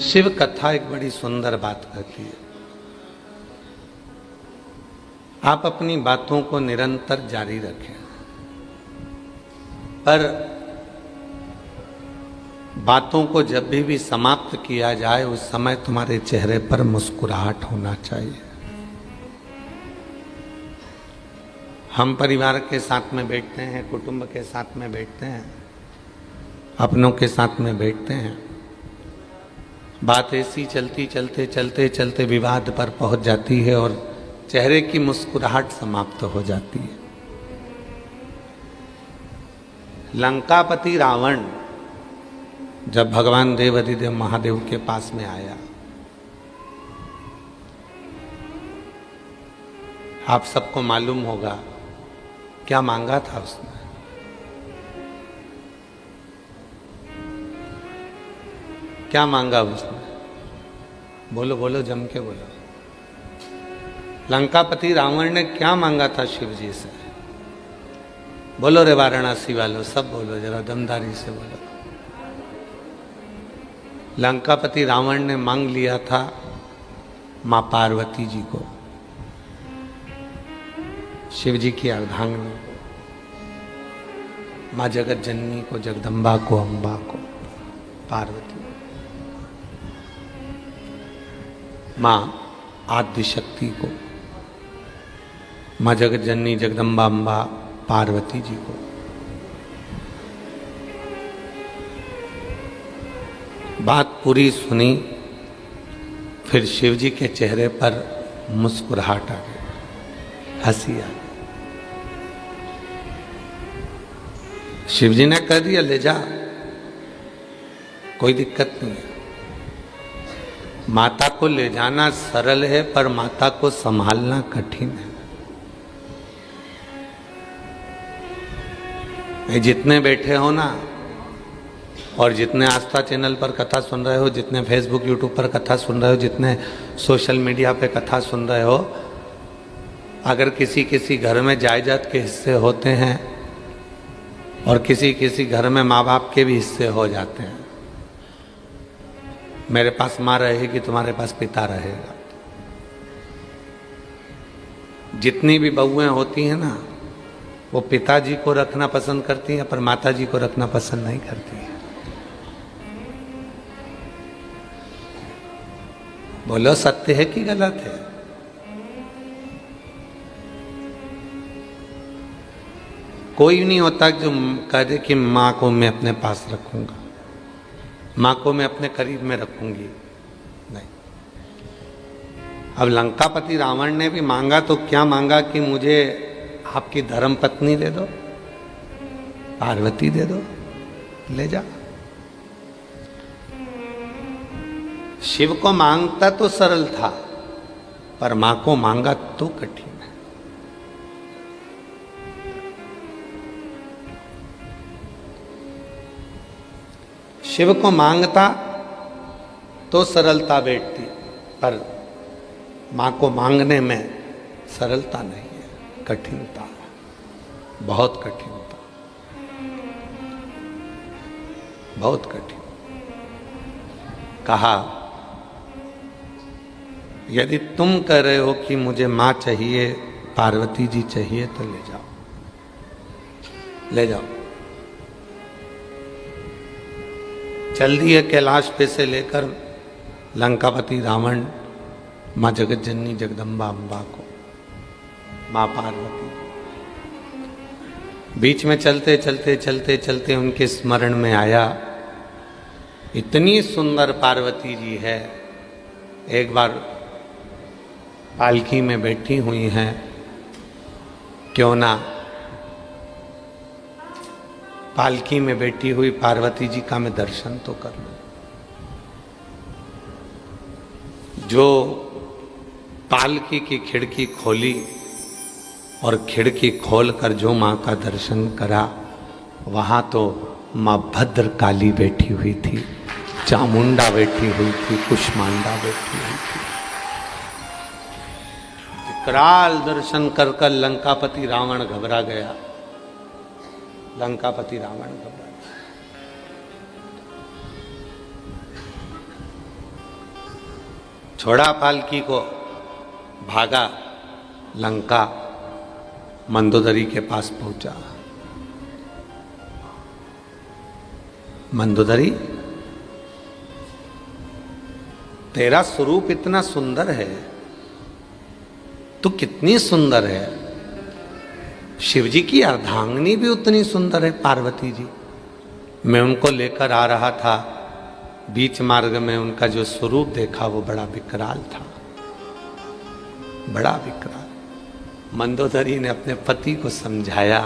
शिव कथा एक बड़ी सुंदर बात कहती है। आप अपनी बातों को निरंतर जारी रखें, पर बातों को जब भी समाप्त किया जाए उस समय तुम्हारे चेहरे पर मुस्कुराहट होना चाहिए। हम परिवार के साथ में बैठते हैं, कुटुंब के साथ में बैठते हैं, अपनों के साथ में बैठते हैं, बात ऐसी चलती चलते चलते चलते विवाद पर पहुंच जाती है और चेहरे की मुस्कुराहट समाप्त हो जाती है। लंकापति रावण जब भगवान देवाधिदेव महादेव के पास में आया, आप सबको मालूम होगा क्या मांगा था उसने। क्या मांगा उसने? बोलो बोलो, जम के बोलो। लंकापति रावण ने क्या मांगा था शिव जी से? बोलो रे वाराणसी वालों, सब बोलो, जरा दमदारी से बोलो। लंकापति रावण ने मांग लिया था मां पार्वती जी को, शिव जी की अर्धांगिनी को, मां जगत जननी को, जगदम्बा को, अम्बा को, पार्वती, मां आदिशक्ति को, मां जगत जननी, जगदम्बा, अम्बा, पार्वती जी को। बात पूरी सुनी, फिर शिव जी के चेहरे पर मुस्कुराहट आ गई, हंसी आ गई। शिव जी ने कह दिया ले जा, कोई दिक्कत नहीं है। माता को ले जाना सरल है, पर माता को संभालना कठिन है। जितने बैठे हो ना, और जितने आस्था चैनल पर कथा सुन रहे हो, जितने फेसबुक यूट्यूब पर कथा सुन रहे हो, जितने सोशल मीडिया पे कथा सुन रहे हो, अगर किसी किसी घर में जायदाद के हिस्से होते हैं और किसी किसी घर में माँ बाप के भी हिस्से हो जाते हैं। मेरे पास माँ रहेगी, तुम्हारे पास पिता रहेगा। जितनी भी बहुएं होती हैं ना, वो पिताजी को रखना पसंद करती हैं, पर माताजी को रखना पसंद नहीं करती हैं। बोलो सत्य है कि गलत है? कोई नहीं होता जो कह दे कि माँ को मैं अपने पास रखूंगा, माँ को मैं अपने करीब में रखूंगी, नहीं। अब लंकापति रावण ने भी मांगा तो क्या मांगा कि मुझे आपकी धर्म पत्नी दे दो, पार्वती दे दो, ले जा। शिव को मांगता तो सरल था, पर मां को मांगा तो कठिन है। शिव को मांगता तो सरलता बैठती, पर मां को मांगने में सरलता नहीं है, कठिनता, बहुत कठिनता, बहुत कठिन। कहा यदि तुम कह रहे हो कि मुझे मां चाहिए, पार्वती जी चाहिए, तो ले जाओ, ले जाओ। चल दिए कैलाश पे से लेकर लंकापति रावण मां जगत जननी, जगदम्बा, अम्बा को, मां पार्वती। बीच में चलते चलते चलते चलते उनके स्मरण में आया, इतनी सुंदर पार्वती जी है, एक बार पालकी में बैठी हुई हैं, क्यों ना पालकी में बैठी हुई पार्वती जी का मैं दर्शन तो कर लूं। जो पालकी की खिड़की खोली और खिड़की खोलकर जो मां का दर्शन करा, वहां तो मां भद्रकाली बैठी हुई थी, चामुंडा बैठी हुई थी, कुष्मांडा बैठी हुई थी। विकराल दर्शन कर कर लंकापति रावण घबरा गया, लंकापति रावण घबरा गया। छोड़ा पालकी को, भागा लंका, मंदोदरी के पास पहुंचा। मंदोदरी, तेरा स्वरूप इतना सुंदर है, तू कितनी सुंदर है। शिव जी की अर्धांगिनी भी उतनी सुंदर है, पार्वती जी। मैं उनको लेकर आ रहा था, बीच मार्ग में उनका जो स्वरूप देखा वो बड़ा विकराल था, बड़ा विकराल। मंदोदरी ने अपने पति को समझाया,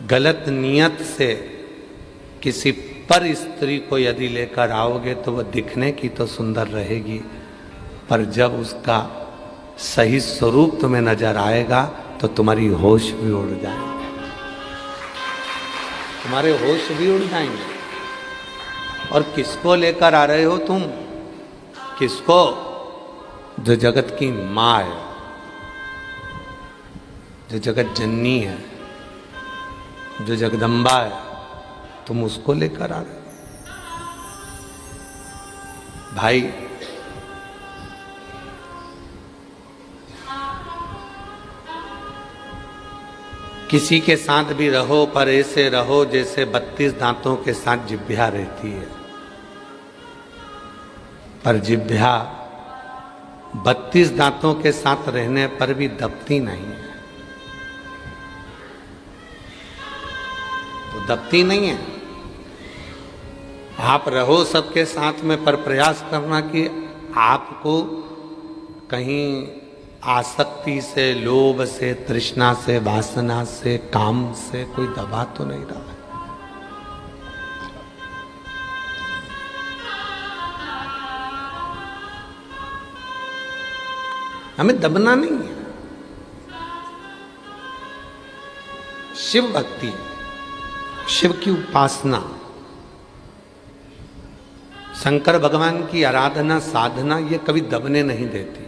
गलत नियत से किसी पर स्त्री को यदि लेकर आओगे तो वह दिखने की तो सुंदर रहेगी, पर जब उसका सही स्वरूप तुम्हें नजर आएगा तो तुम्हारी होश भी उड़ जाएंगे, तुम्हारे होश भी उड़ जाएंगे। और किसको लेकर आ रहे हो तुम? किसको? जो जगत की माँ है, जो जगत जननी है, जो जगदम्बा है, तुम उसको लेकर आ रहे हो। भाई, किसी के साथ भी रहो पर ऐसे रहो जैसे 32 दांतों के साथ जिह्वा रहती है। पर जिह्वा 32 दांतों के साथ रहने पर भी दबती नहीं है, तो दबती नहीं है। आप रहो सबके साथ में, पर प्रयास करना कि आपको कहीं आसक्ति से, लोभ से, तृष्णा से, वासना से, काम से कोई दबा तो नहीं रहा है। हमें दबना नहीं है। शिव भक्ति, शिव की उपासना, शंकर भगवान की आराधना, साधना, ये कभी दबने नहीं देती।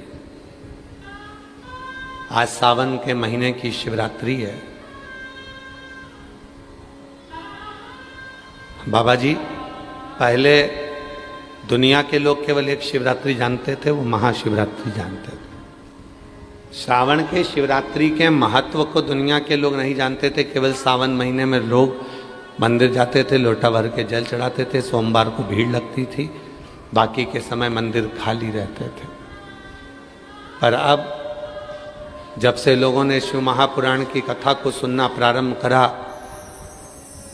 आज सावन के महीने की शिवरात्रि है। बाबा जी, पहले दुनिया के लोग केवल एक शिवरात्रि जानते थे, वो महाशिवरात्रि जानते थे। श्रावण के शिवरात्रि के महत्व को दुनिया के लोग नहीं जानते थे। केवल सावन महीने में लोग मंदिर जाते थे, लोटा भर के जल चढ़ाते थे, सोमवार को भीड़ लगती थी, बाकी के समय मंदिर खाली रहते थे। पर अब जब से लोगों ने शिव महापुराण की कथा को सुनना प्रारंभ करा,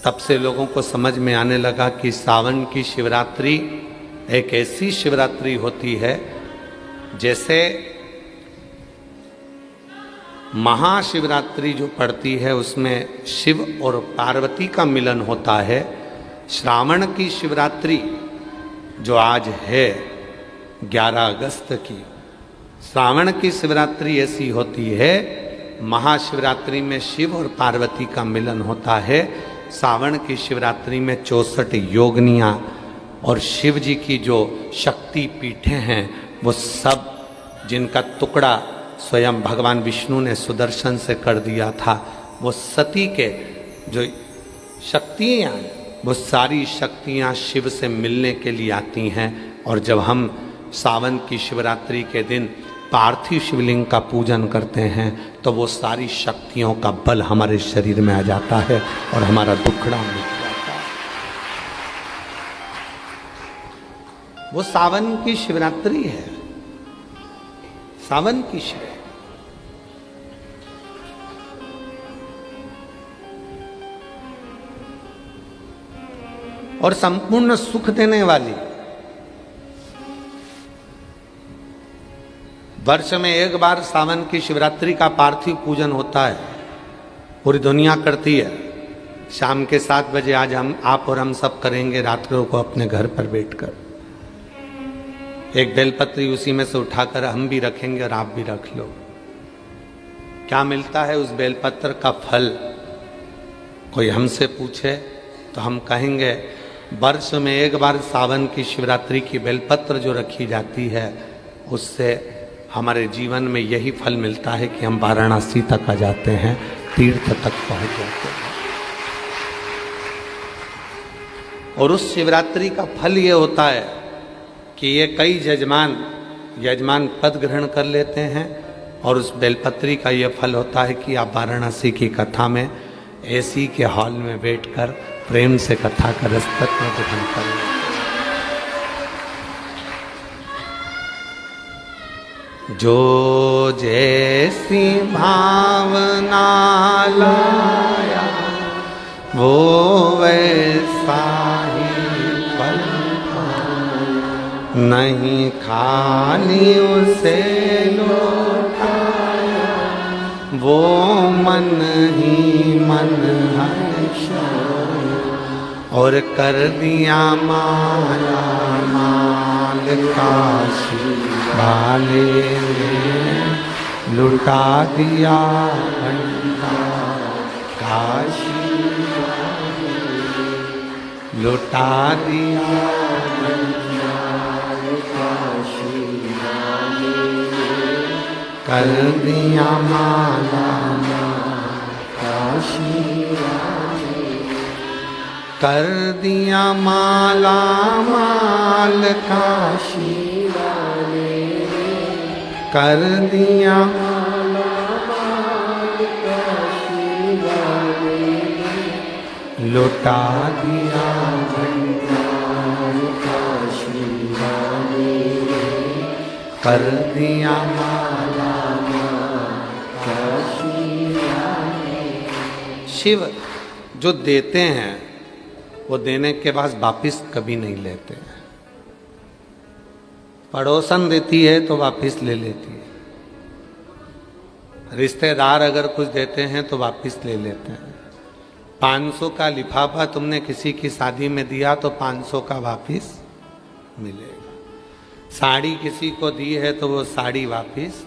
तब से लोगों को समझ में आने लगा कि सावन की शिवरात्रि एक ऐसी शिवरात्रि होती है जैसे महाशिवरात्रि जो पड़ती है उसमें शिव और पार्वती का मिलन होता है। श्रावण की शिवरात्रि जो आज है 11 अगस्त की, श्रावण की शिवरात्रि ऐसी होती है, महाशिवरात्रि में शिव और पार्वती का मिलन होता है। सावन की शिवरात्रि में 64 योगनियाँ और शिव जी की जो शक्ति पीठें हैं वो सब, जिनका टुकड़ा स्वयं भगवान विष्णु ने सुदर्शन से कर दिया था, वो सती के जो शक्तियाँ, वो सारी शक्तियाँ शिव से मिलने के लिए आती हैं। और जब हम सावन की शिवरात्रि के दिन पार्थिव शिवलिंग का पूजन करते हैं तो वो सारी शक्तियों का बल हमारे शरीर में आ जाता है और हमारा दुखड़ा मिट जाता है। वो सावन की शिवरात्रि है, सावन की शिव। और संपूर्ण सुख देने वाली, वर्ष में एक बार सावन की शिवरात्रि का पार्थिव पूजन होता है, पूरी दुनिया करती है। शाम के 7 बजे आज आप और हम सब करेंगे, रात्रों को अपने घर पर बैठकर एक बेलपत्री उसी में से उठाकर हम भी रखेंगे और आप भी रख लो। क्या मिलता है उस बेलपत्र का फल? कोई हमसे पूछे तो हम कहेंगे वर्ष में एक बार सावन की शिवरात्रि की बेलपत्र जो रखी जाती है, उससे हमारे जीवन में यही फल मिलता है कि हम वाराणसी तक आ जाते हैं, तीर्थ तक पहुंच जाते हैं। और उस शिवरात्रि का फल ये होता है कि ये कई यजमान पद ग्रहण कर लेते हैं, और उस बेलपत्री का ये फल होता है कि आप वाराणसी की कथा में एसी के हॉल में बैठकर प्रेम से कथा का रसपत में ग्रहण करें। जो जैसी भावना लाया वो वैसा ही फल नहीं, खाली उसे लौटाया वो मन ही मन हर्षा, और कर दिया माला माल काशी वाले ने, लुटा दिया भंडार काशी वाले, लुटा दिया भंडार काशी वाले, कर दिया माला काशी वाले, कर दिया माला माल काशी वाले, कर दिया माला माल काशी वाले, लुटा दिया भंडार काशी वाले, कर दिया माला काशी वाले। शिव जो देते हैं वो देने के बाद वापिस कभी नहीं लेते हैं। पड़ोसन देती है तो वापिस ले लेती है, रिश्तेदार अगर कुछ देते हैं तो वापिस ले लेते हैं। 500 का लिफाफा तुमने किसी की शादी में दिया तो 500 का वापिस मिलेगा। साड़ी किसी को दी है तो वो साड़ी वापिस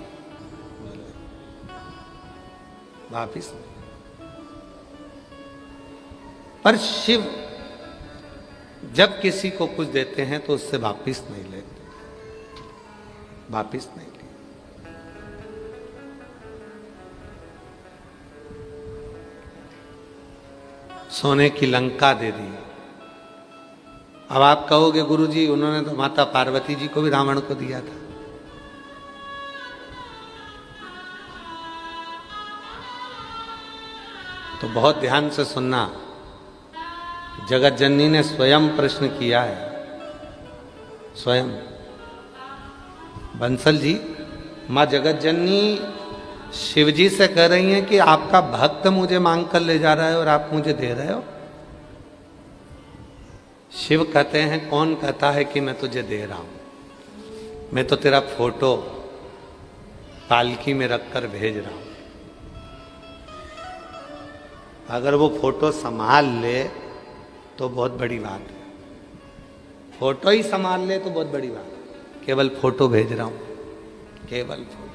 पर शिव जब किसी को कुछ देते हैं तो उससे वापिस नहीं लेते, वापिस नहीं लेते। सोने की लंका दे दी। अब आप कहोगे गुरुजी उन्होंने तो माता पार्वती जी को भी रावण को दिया था। तो बहुत ध्यान से सुनना, जगत जननी ने स्वयं प्रश्न किया है, स्वयं। बंसल जी, माँ जगत जननी शिव जी से कह रही हैं कि आपका भक्त मुझे मांग कर ले जा रहा है और आप मुझे दे रहे हो। शिव कहते हैं कौन कहता है कि मैं तुझे दे रहा हूं, मैं तो तेरा फोटो पालकी में रखकर भेज रहा हूं। अगर वो फोटो संभाल ले तो बहुत बड़ी बात है, फोटो ही संभाल ले तो बहुत बड़ी बात है। केवल फोटो भेज रहा हूं, केवल फोटो।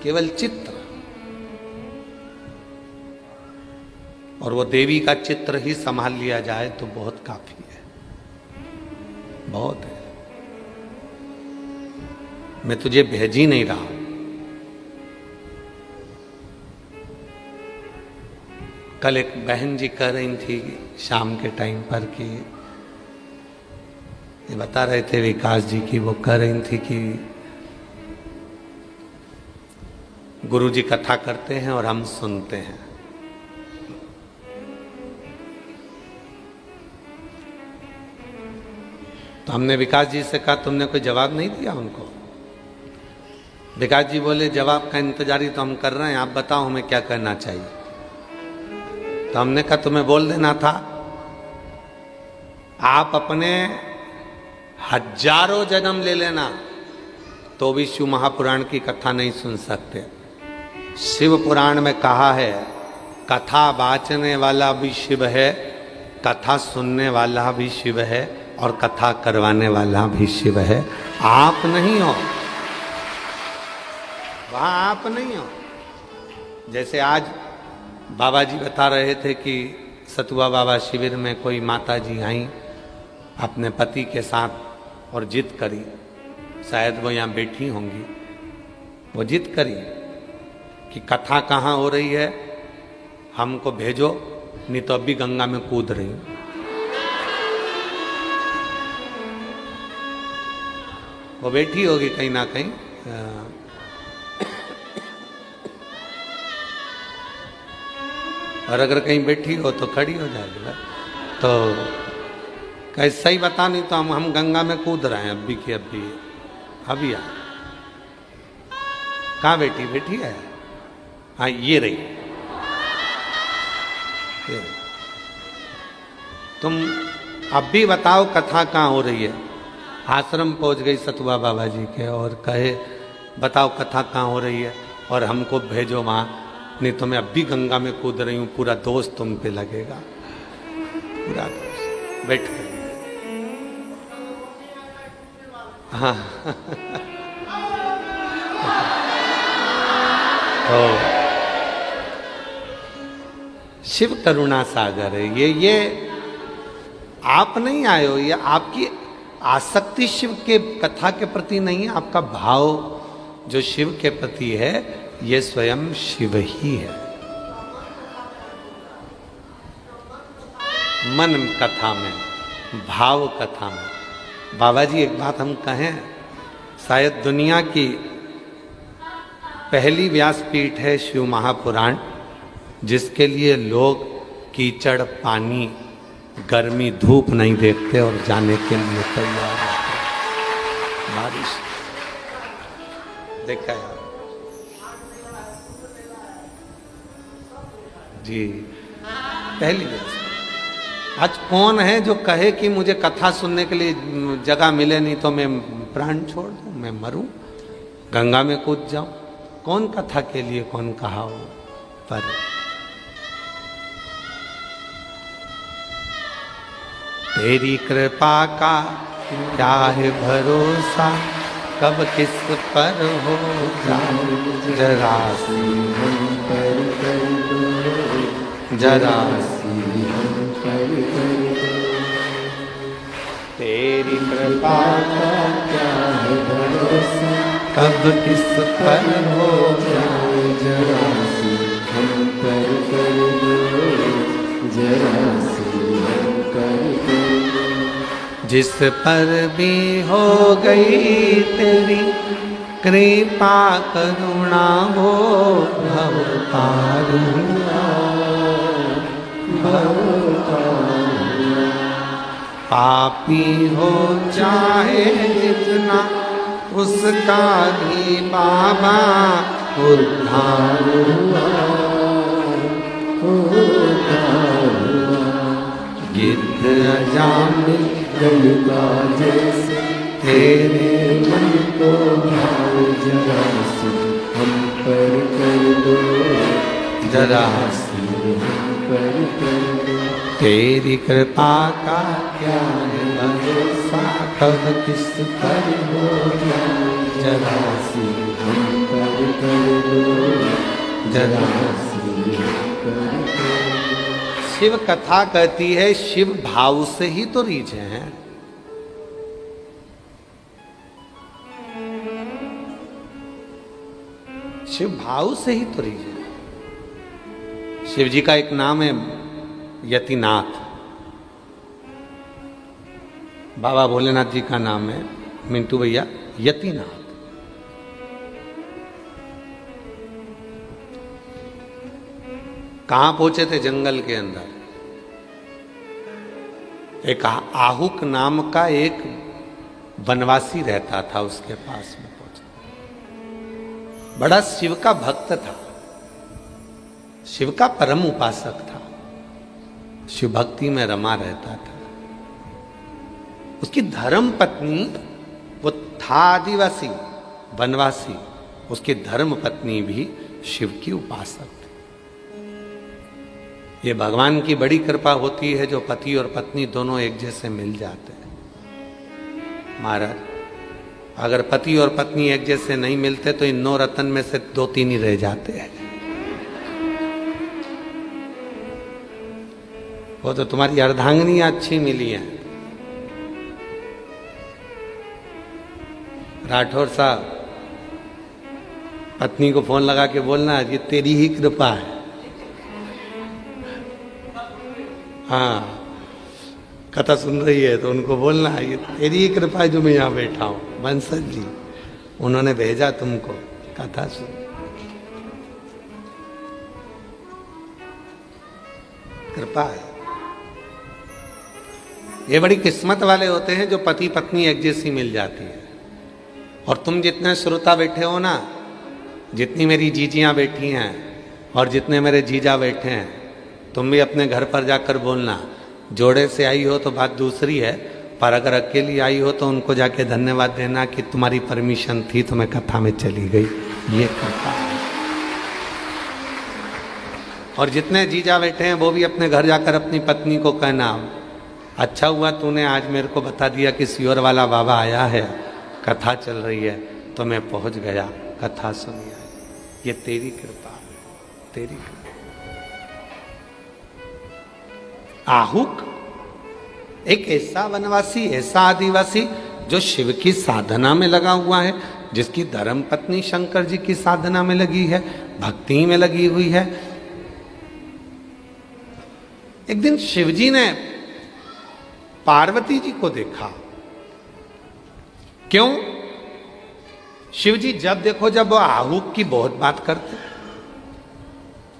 केवल चित्र, और वो देवी का चित्र ही संभाल लिया जाए तो बहुत काफी है, बहुत है। मैं तुझे भेज ही नहीं रहा हूं। कल एक बहन जी कह रही थी शाम के टाइम पर कि ये बता रहे थे विकास जी की, वो कह रही थी कि गुरु जी कथा करते हैं और हम सुनते हैं। तो हमने विकास जी से कहा तुमने कोई जवाब नहीं दिया उनको? विकास जी बोले जवाब का इंतजार ही तो हम कर रहे हैं, आप बताओ हमें क्या करना चाहिए। तो हमने कहा तुम्हें बोल देना था, आप अपने हजारों जन्म ले लेना तो भी शिव महापुराण की कथा नहीं सुन सकते। शिव पुराण में कहा है कथा बाचने वाला भी शिव है, कथा सुनने वाला भी शिव है, और कथा करवाने वाला भी शिव है। आप नहीं हो, वहां आप नहीं हो। जैसे आज बाबा जी बता रहे थे कि सतुआ बाबा शिविर में कोई माता जी आई अपने पति के साथ और जिद करी, शायद वो यहाँ बैठी होंगी, वो जिद करी कि कथा कहाँ हो रही है, हमको भेजो, नहीं तो अभी गंगा में कूद रही हूं। वो बैठी होगी कहीं ना कहीं, और अगर कहीं बैठी हो तो खड़ी हो जाएगी। तो कैसा ही बता, नहीं तो हम गंगा में कूद रहे हैं अभी की अभी आ। कहाँ बैठी बैठी है? हाँ ये रही। तुम अब भी बताओ कथा कहाँ हो रही है। आश्रम पहुंच गई सतुआ बाबा जी के और कहे बताओ कथा कहाँ हो रही है और हमको भेजो वहाँ, नहीं तो मैं अब भी गंगा में कूद रही हूँ, पूरा दोष तुम पे लगेगा, पूरा दोष। बैठ कर हाँ तो शिव करुणा सागर है ये आप नहीं आए हो, ये आपकी आसक्ति शिव के कथा के प्रति नहीं है, आपका भाव जो शिव के प्रति है ये स्वयं शिव ही है। मन कथा में, भाव कथा में। बाबा जी एक बात हम कहें, शायद दुनिया की पहली व्यासपीठ है शिव महापुराण, जिसके लिए लोग कीचड़ पानी गर्मी धूप नहीं देखते और जाने के लिए तैयार होते। बारिश देखा है जी, पहली व्यास। आज कौन है जो कहे कि मुझे कथा सुनने के लिए जगह मिले, नहीं तो मैं प्राण छोड़ दूं, मैं मरूं, गंगा में कूद जाऊं? कौन कथा के लिए कौन कहा हो? पर तेरी कृपा का क्या है भरोसा, कब किस पर हो जरा सी जरा सी तेरी कृपा का क्या है भरोसा, कब किस पर हो जरा सी हम पर कर दो, जरा सी हम कर दो। जिस पर भी हो गई तेरी कृपा करुणा हो, भवतारुणा पापी हो चाहे जितना, उसका भी बाबा उद्धार हुआ। गिद्ध अजामिल गंगा जैसे तेरे मन को भाव, जरा सी हम पर कर दो, जरा सी हम पर कर दो। तेरी कृपा का क्या है भरोसा, कब किस पर हो जरा सी हम पर कर दो, जरा। सी हम पर कर दो। शिव कथा कहती है शिव भाव से ही तो रीझे हैं। शिव भाव से ही तो रीझे। शिव जी का एक नाम है यतिनाथ, बाबा भोलेनाथ जी का नाम है मिंटू भैया यतिनाथ। कहां पहुंचे थे? जंगल के अंदर। एक आहुक नाम का एक वनवासी रहता था, उसके पास में पहुंचे। बड़ा शिव का भक्त था, शिव का परम उपासक था, शिव भक्ति में रमा रहता था। उसकी धर्म पत्नी, वो था आदिवासी वनवासी, उसकी धर्म पत्नी भी शिव की उपासक थी। ये भगवान की बड़ी कृपा होती है जो पति और पत्नी दोनों एक जैसे मिल जाते हैं। महाराज, अगर पति और पत्नी एक जैसे नहीं मिलते तो इन 9 रत्न में से 2-3 ही रह जाते हैं। वो तो तुम्हारी अर्धांगिनी अच्छी मिली है। राठौर साहब, पत्नी को फोन लगा के बोलना ये तेरी ही कृपा है। हाँ, कथा सुन रही है तो उनको बोलना ये तेरी ही कृपा है जो मैं यहाँ बैठा हूँ। बंसल जी उन्होंने भेजा तुमको कथा सुन। कृपा है। ये बड़ी किस्मत वाले होते हैं जो पति पत्नी एक जैसी मिल जाती है। और तुम जितने श्रोता बैठे हो ना, जितनी मेरी जीजियां बैठी हैं और जितने मेरे जीजा बैठे हैं, तुम भी अपने घर पर जाकर बोलना। जोड़े से आई हो तो बात दूसरी है, पर अगर अकेली आई हो तो उनको जाके धन्यवाद देना कि तुम्हारी परमिशन थी तो मैं कथा में चली गई। ये कृपा है। और जितने जीजा बैठे हैं वो भी अपने घर जाकर अपनी पत्नी को कहना अच्छा हुआ तूने आज मेरे को बता दिया कि सियोर वाला बाबा आया है, कथा चल रही है, तो मैं पहुंच गया, कथा सुनी आई। ये तेरी कृपा, तेरी कृपा। आहुक एक ऐसा वनवासी, ऐसा आदिवासी जो शिव की साधना में लगा हुआ है, जिसकी धर्म पत्नी शंकर जी की साधना में लगी है, भक्ति में लगी हुई है। एक दिन शिवजी ने पार्वती जी को देखा। क्यों? शिवजी जब देखो जब वो आहुक की बहुत बात करते।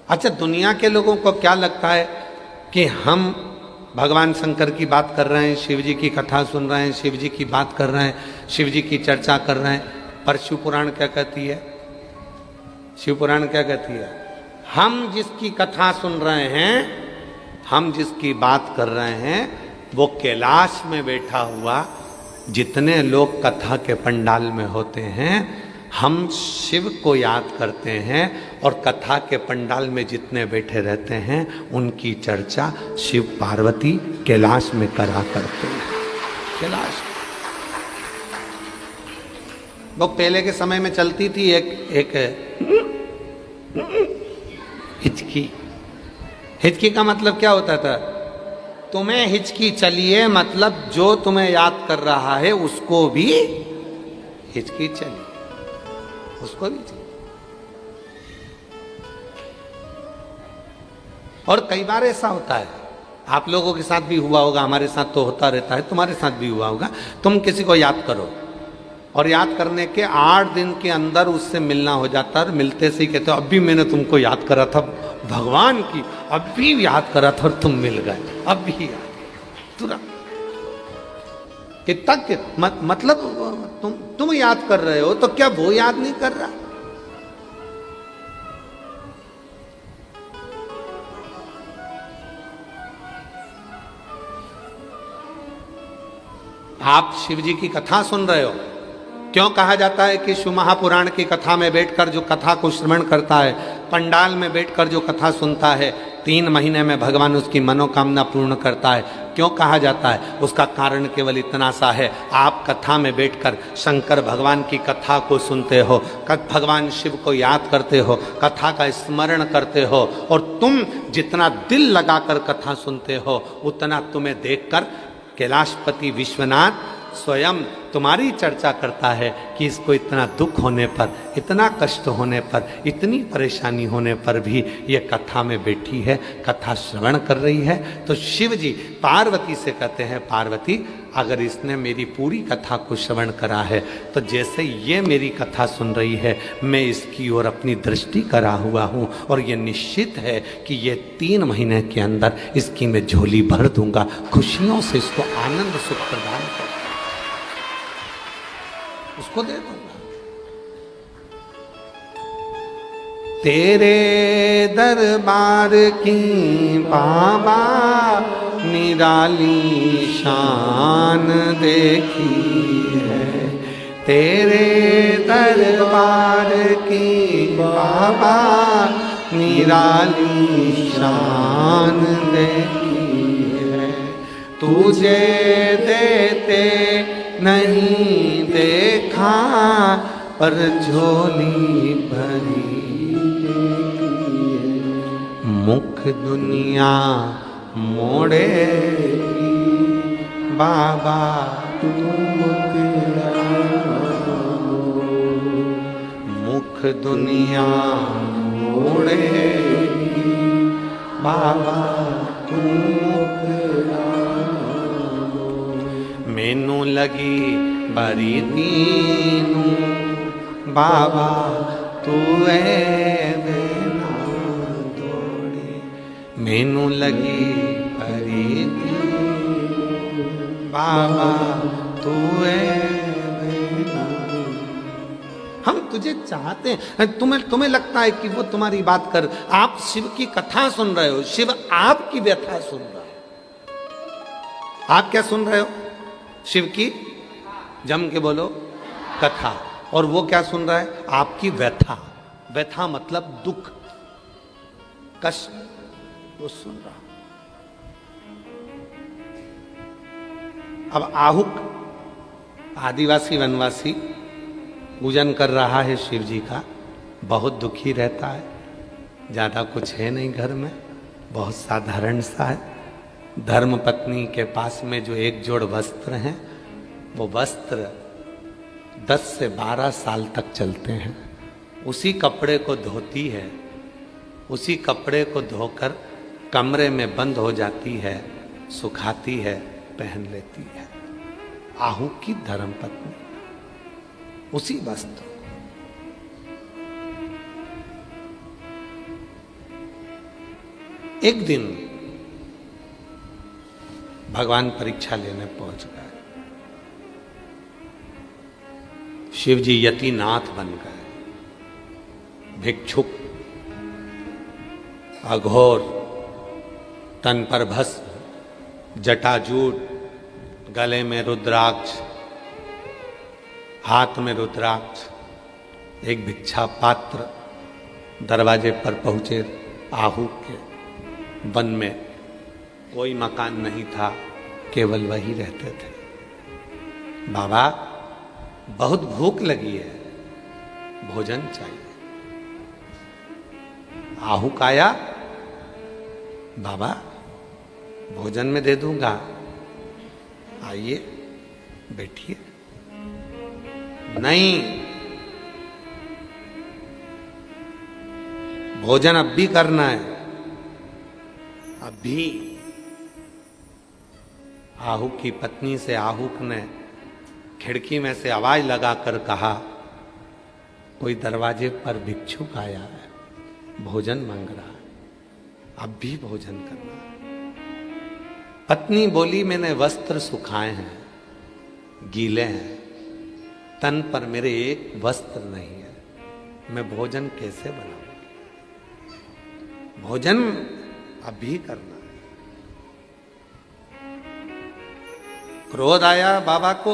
अच्छा, दुनिया के लोगों को क्या लगता है कि हम भगवान शंकर की बात कर रहे हैं, शिव जी की कथा सुन रहे हैं, शिव जी की बात कर रहे हैं, शिव जी की चर्चा कर रहे हैं। पर शिव पुराण क्या कहती है? शिव पुराण क्या कहती है? हम जिसकी कथा सुन रहे हैं, हम जिसकी बात कर रहे हैं, वो कैलाश में बैठा हुआ जितने लोग कथा के पंडाल में होते हैं, हम शिव को याद करते हैं और कथा के पंडाल में जितने बैठे रहते हैं उनकी चर्चा शिव पार्वती कैलाश में करा करते हैं। कैलाश वो पहले के समय में चलती थी एक हिचकी। हिचकी का मतलब क्या होता था? तुम्हें हिचकी चलिए, मतलब जो तुम्हें याद कर रहा है उसको भी हिचकी चलिए, उसको भी चाहिए। और कई बार ऐसा होता है, आप लोगों के साथ भी हुआ होगा, हमारे साथ तो होता रहता है, तुम्हारे साथ भी हुआ होगा। तुम किसी को याद करो और याद करने के 8 दिन के अंदर उससे मिलना हो जाता है, और मिलते से ही कहते हो अभी मैंने तुमको याद करा था, भगवान की अभी याद करा था और तुम मिल गए, अभी याद तुरंत। कितना मतलब तुम याद कर रहे हो तो क्या वो याद नहीं कर रहा? आप शिव जी की कथा सुन रहे हो। क्यों कहा जाता है कि शिव महापुराण की कथा में बैठकर जो कथा को श्रवण करता है, पंडाल में बैठकर जो कथा सुनता है, 3 महीने में भगवान उसकी मनोकामना पूर्ण करता है? क्यों कहा जाता है? उसका कारण केवल इतना सा है, आप कथा में बैठकर शंकर भगवान की कथा को सुनते हो, भगवान शिव को याद करते हो, कथा का स्मरण करते हो, और तुम जितना दिल लगाकर कथा सुनते हो उतना तुम्हें देखकर कैलाशपति विश्वनाथ स्वयं तुम्हारी चर्चा करता है कि इसको इतना दुख होने पर, इतना कष्ट होने पर, इतनी परेशानी होने पर भी ये कथा में बैठी है, कथा श्रवण कर रही है। तो शिव जी पार्वती से कहते हैं, पार्वती अगर इसने मेरी पूरी कथा को श्रवण करा है तो जैसे ये मेरी कथा सुन रही है, मैं इसकी ओर अपनी दृष्टि करा हुआ हूँ, और ये निश्चित है कि ये 3 महीने के अंदर इसकी मैं झोली भर दूंगा, खुशियों से इसको आनंद सुख प्रदान कर उसको दे दूंगा। तेरे दरबार की बाबा निराली शान देखी है, तेरे दरबार की बाबा निराली शान देखी है। तुझे देते नहीं देखा पर झोली भरी, मुख दुनिया मोड़े बाबा तू मुख दुख दुनिया मोड़ेगी, बाबा तू मैनू लगी बरी दीनू, बाबा तू ना दौड़े। मैनू लगी बरी दीनू, बाबा तू हम तुझे चाहते हैं। तुम्हें लगता है कि वो तुम्हारी बात कर, आप शिव की कथा सुन रहे हो, शिव आपकी व्यथा सुन रहा है। आप क्या सुन रहे हो? शिव की, जम के बोलो, कथा। और वो क्या सुन रहा है? आपकी व्यथा। व्यथा मतलब दुख, कष्ट, वो सुन रहा। अब आहुक आदिवासी वनवासी पूजन कर रहा है शिव जी का, बहुत दुखी रहता है, ज्यादा कुछ है नहीं घर में, बहुत साधारण सा है। धर्म पत्नी के पास में जो एक जोड़ वस्त्र हैं, वो वस्त्र 10 से 12 साल तक चलते हैं। उसी कपड़े को धोती है, उसी कपड़े को धोकर कमरे में बंद हो जाती है, सुखाती है, पहन लेती है। आहू की धर्म पत्नी उसी वस्त्र। एक दिन भगवान परीक्षा लेने पहुंच गए। शिव जी यतिनाथ बन गए, भिक्षुक, अघोर, तन पर भस्म, जटाजूट, गले में रुद्राक्ष, हाथ में रुद्राक्ष, एक भिक्षा पात्र। दरवाजे पर पहुंचे आहू के वन में। कोई मकान नहीं था, केवल वही रहते थे। बाबा बहुत भूख लगी है, भोजन चाहिए। आहू आया, बाबा भोजन में दे दूंगा, आइए बैठिए। नहीं, भोजन अब भी करना है, अभी। आहू की पत्नी से आहुक ने खिड़की में से आवाज लगाकर कहा, कोई दरवाजे पर भिक्षुक आया है, भोजन मांग रहा है, अब भी भोजन करना है। पत्नी बोली, मैंने वस्त्र सुखाए हैं, गीले हैं, तन पर मेरे एक वस्त्र नहीं है, मैं भोजन कैसे बनाऊं? भोजन अभी करना है। क्रोध आया बाबा को,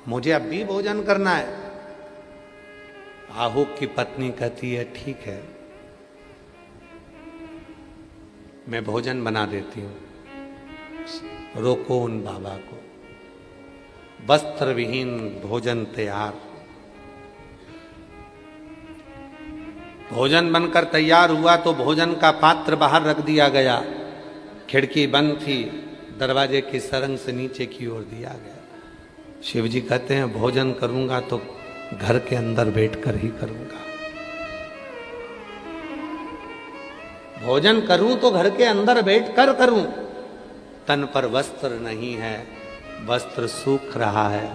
मुझे अभी भोजन करना है। आहू की पत्नी कहती है, ठीक है, मैं भोजन बना देती हूं। रोको उन बाबा को। वस्त्र विहीन भोजन तैयार। भोजन बनकर तैयार हुआ तो भोजन का पात्र बाहर रख दिया गया। खिड़की बंद थी, दरवाजे की सरंग से नीचे की ओर दिया गया। शिव जी कहते हैं, भोजन करूंगा तो घर के अंदर बैठकर ही करूंगा। भोजन करूं तो घर के अंदर बैठकर करूं। तन पर वस्त्र नहीं है, वस्त्र सूख रहा है।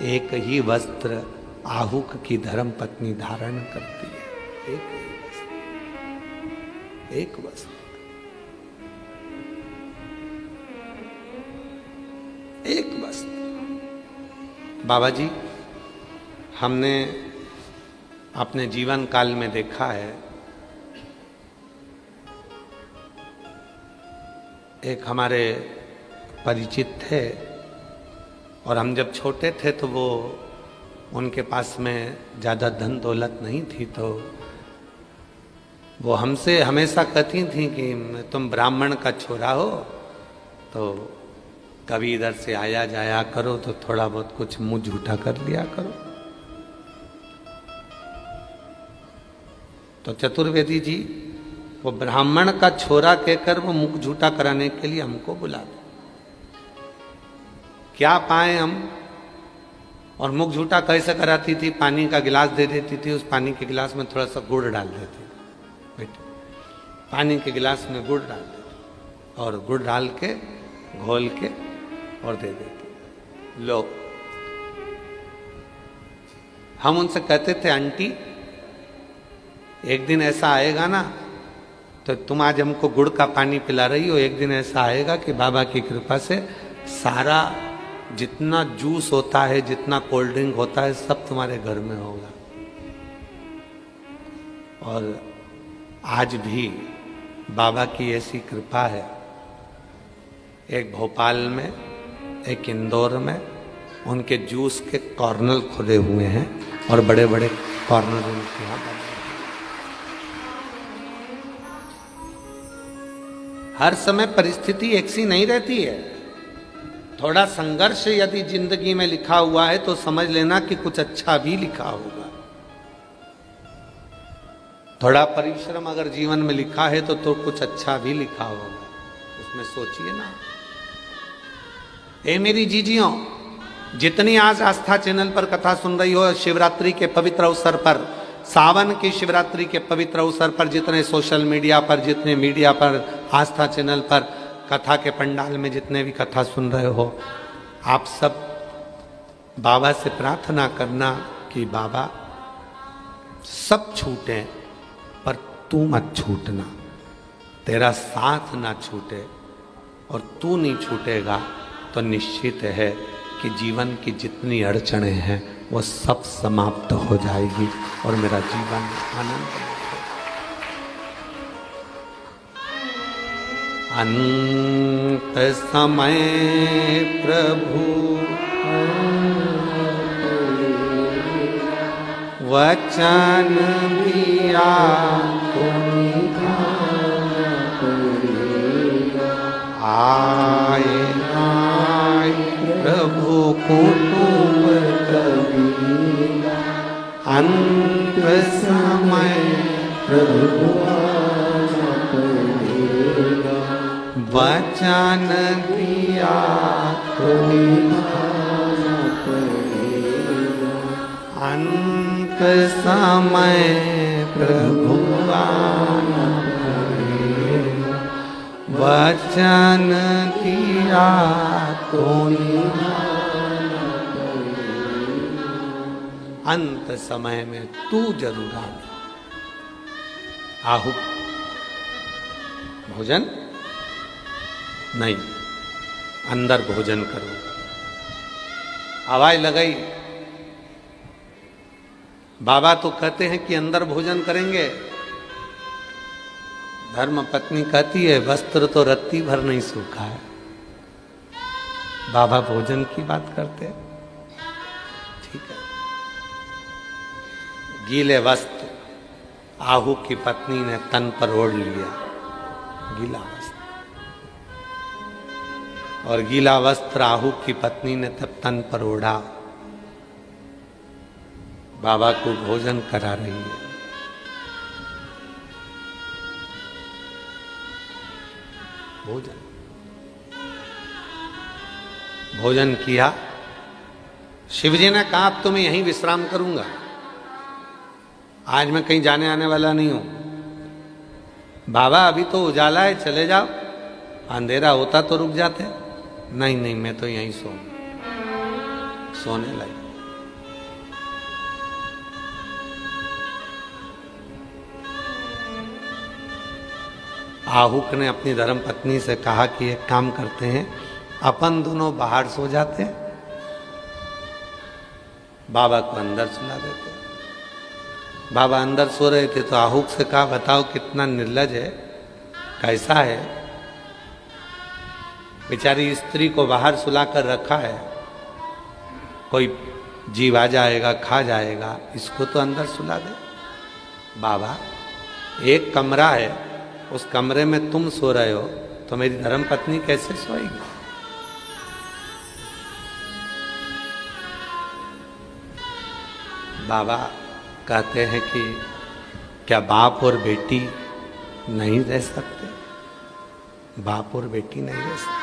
एक ही वस्त्र आहुक की धर्म पत्नी धारण करती है, एक ही वस्त्र, एक वस्त्र, एक वस्त्र। बाबा जी, हमने अपने जीवन काल में देखा है, एक हमारे परिचित थे और हम जब छोटे थे तो वो उनके पास में ज़्यादा धन दौलत नहीं थी, तो वो हमसे हमेशा कहती थी कि तुम ब्राह्मण का छोरा हो तो कभी इधर से आया जाया करो तो थोड़ा बहुत कुछ मुंह झूठा कर लिया करो। तो चतुर्वेदी जी वो ब्राह्मण का छोरा कहकर वो मुख झूठा कराने के लिए हमको बुलाते। क्या पाए हम? और मुख झूठा कैसे कराती थी, पानी का गिलास दे देती थी, उस पानी के गिलास में थोड़ा सा गुड़ डाल देती, बेटे पानी के गिलास में गुड़ डाल देती और गुड़ डाल के घोल के और दे देती। लो, हम उनसे कहते थे आंटी एक दिन ऐसा आएगा ना, तो तुम आज हमको गुड़ का पानी पिला रही हो, एक दिन ऐसा आएगा कि बाबा की कृपा से सारा जितना जूस होता है, जितना कोल्ड ड्रिंक होता है, सब तुम्हारे घर में होगा। और आज भी बाबा की ऐसी कृपा है, एक भोपाल में, एक इंदौर में उनके जूस के कॉर्नर खुले हुए हैं और बड़े बड़े कॉर्नर उनके यहाँ बने। हर समय परिस्थिति एक सी नहीं रहती है। थोड़ा संघर्ष यदि जिंदगी में लिखा हुआ है तो समझ लेना कि कुछ अच्छा भी लिखा होगा। थोड़ा परिश्रम अगर जीवन में लिखा है तो कुछ अच्छा भी लिखा होगा, उसमें सोचिए ना। ए मेरी जीजियों, जितनी आज आस्था चैनल पर कथा सुन रही हो, शिवरात्रि के पवित्र अवसर पर, सावन की शिवरात्रि के पवित्र अवसर पर, जितने सोशल मीडिया पर, जितने मीडिया पर, आस्था चैनल पर, कथा के पंडाल में जितने भी कथा सुन रहे हो, आप सब बाबा से प्रार्थना करना कि बाबा सब छूटे पर तू मत छूटना, तेरा साथ ना छूटे, और तू नहीं छूटेगा तो निश्चित है कि जीवन की जितनी अड़चनें हैं वो सब समाप्त हो जाएगी और मेरा जीवन आनंद। अंत समय प्रभु वचन दिया तो आए प्रभु कुटुंब कबीरा। अंत समय प्रभु वचन दिया तो अंत समय प्रभु वचन दिया तो अंत समय में तू जरूर आना। आहु भोजन नहीं, अंदर भोजन करो। आवाज लगाई, बाबा तो कहते हैं कि अंदर भोजन करेंगे, धर्म पत्नी कहती है वस्त्र तो रत्ती भर नहीं सूखा है। बाबा भोजन की बात करते हैं, ठीक है। गीले वस्त्र आहू की पत्नी ने तन पर ओढ़ लिया, गीला वस्त्र, और गीला वस्त्र आहू की पत्नी ने तब तन पर ओढ़ा, बाबा को भोजन करा रही है। भोजन भोजन किया, शिवजी ने कहा अब तो मैं यहीं विश्राम करूंगा, आज मैं कहीं जाने आने वाला नहीं हूं। बाबा अभी तो उजाला है, चले जाओ, अंधेरा होता तो रुक जाते। नहीं नहीं, मैं तो यहीं सोने लगी। आहुक ने अपनी धर्म पत्नी से कहा कि एक काम करते हैं, अपन दोनों बाहर सो जाते हैं, बाबा को अंदर सुला देते हैं। बाबा अंदर सो रहे थे तो आहुक से कहा बताओ कितना निर्लज है, कैसा है, बेचारी स्त्री को बाहर सुलाकर रखा है, कोई जीव आ जाएगा खा जाएगा, इसको तो अंदर सुला दे। बाबा एक कमरा है, उस कमरे में तुम सो रहे हो तो मेरी धर्म पत्नी कैसे सोएगी? बाबा कहते हैं कि क्या बाप और बेटी नहीं रह सकते? बाप और बेटी नहीं रह सकते।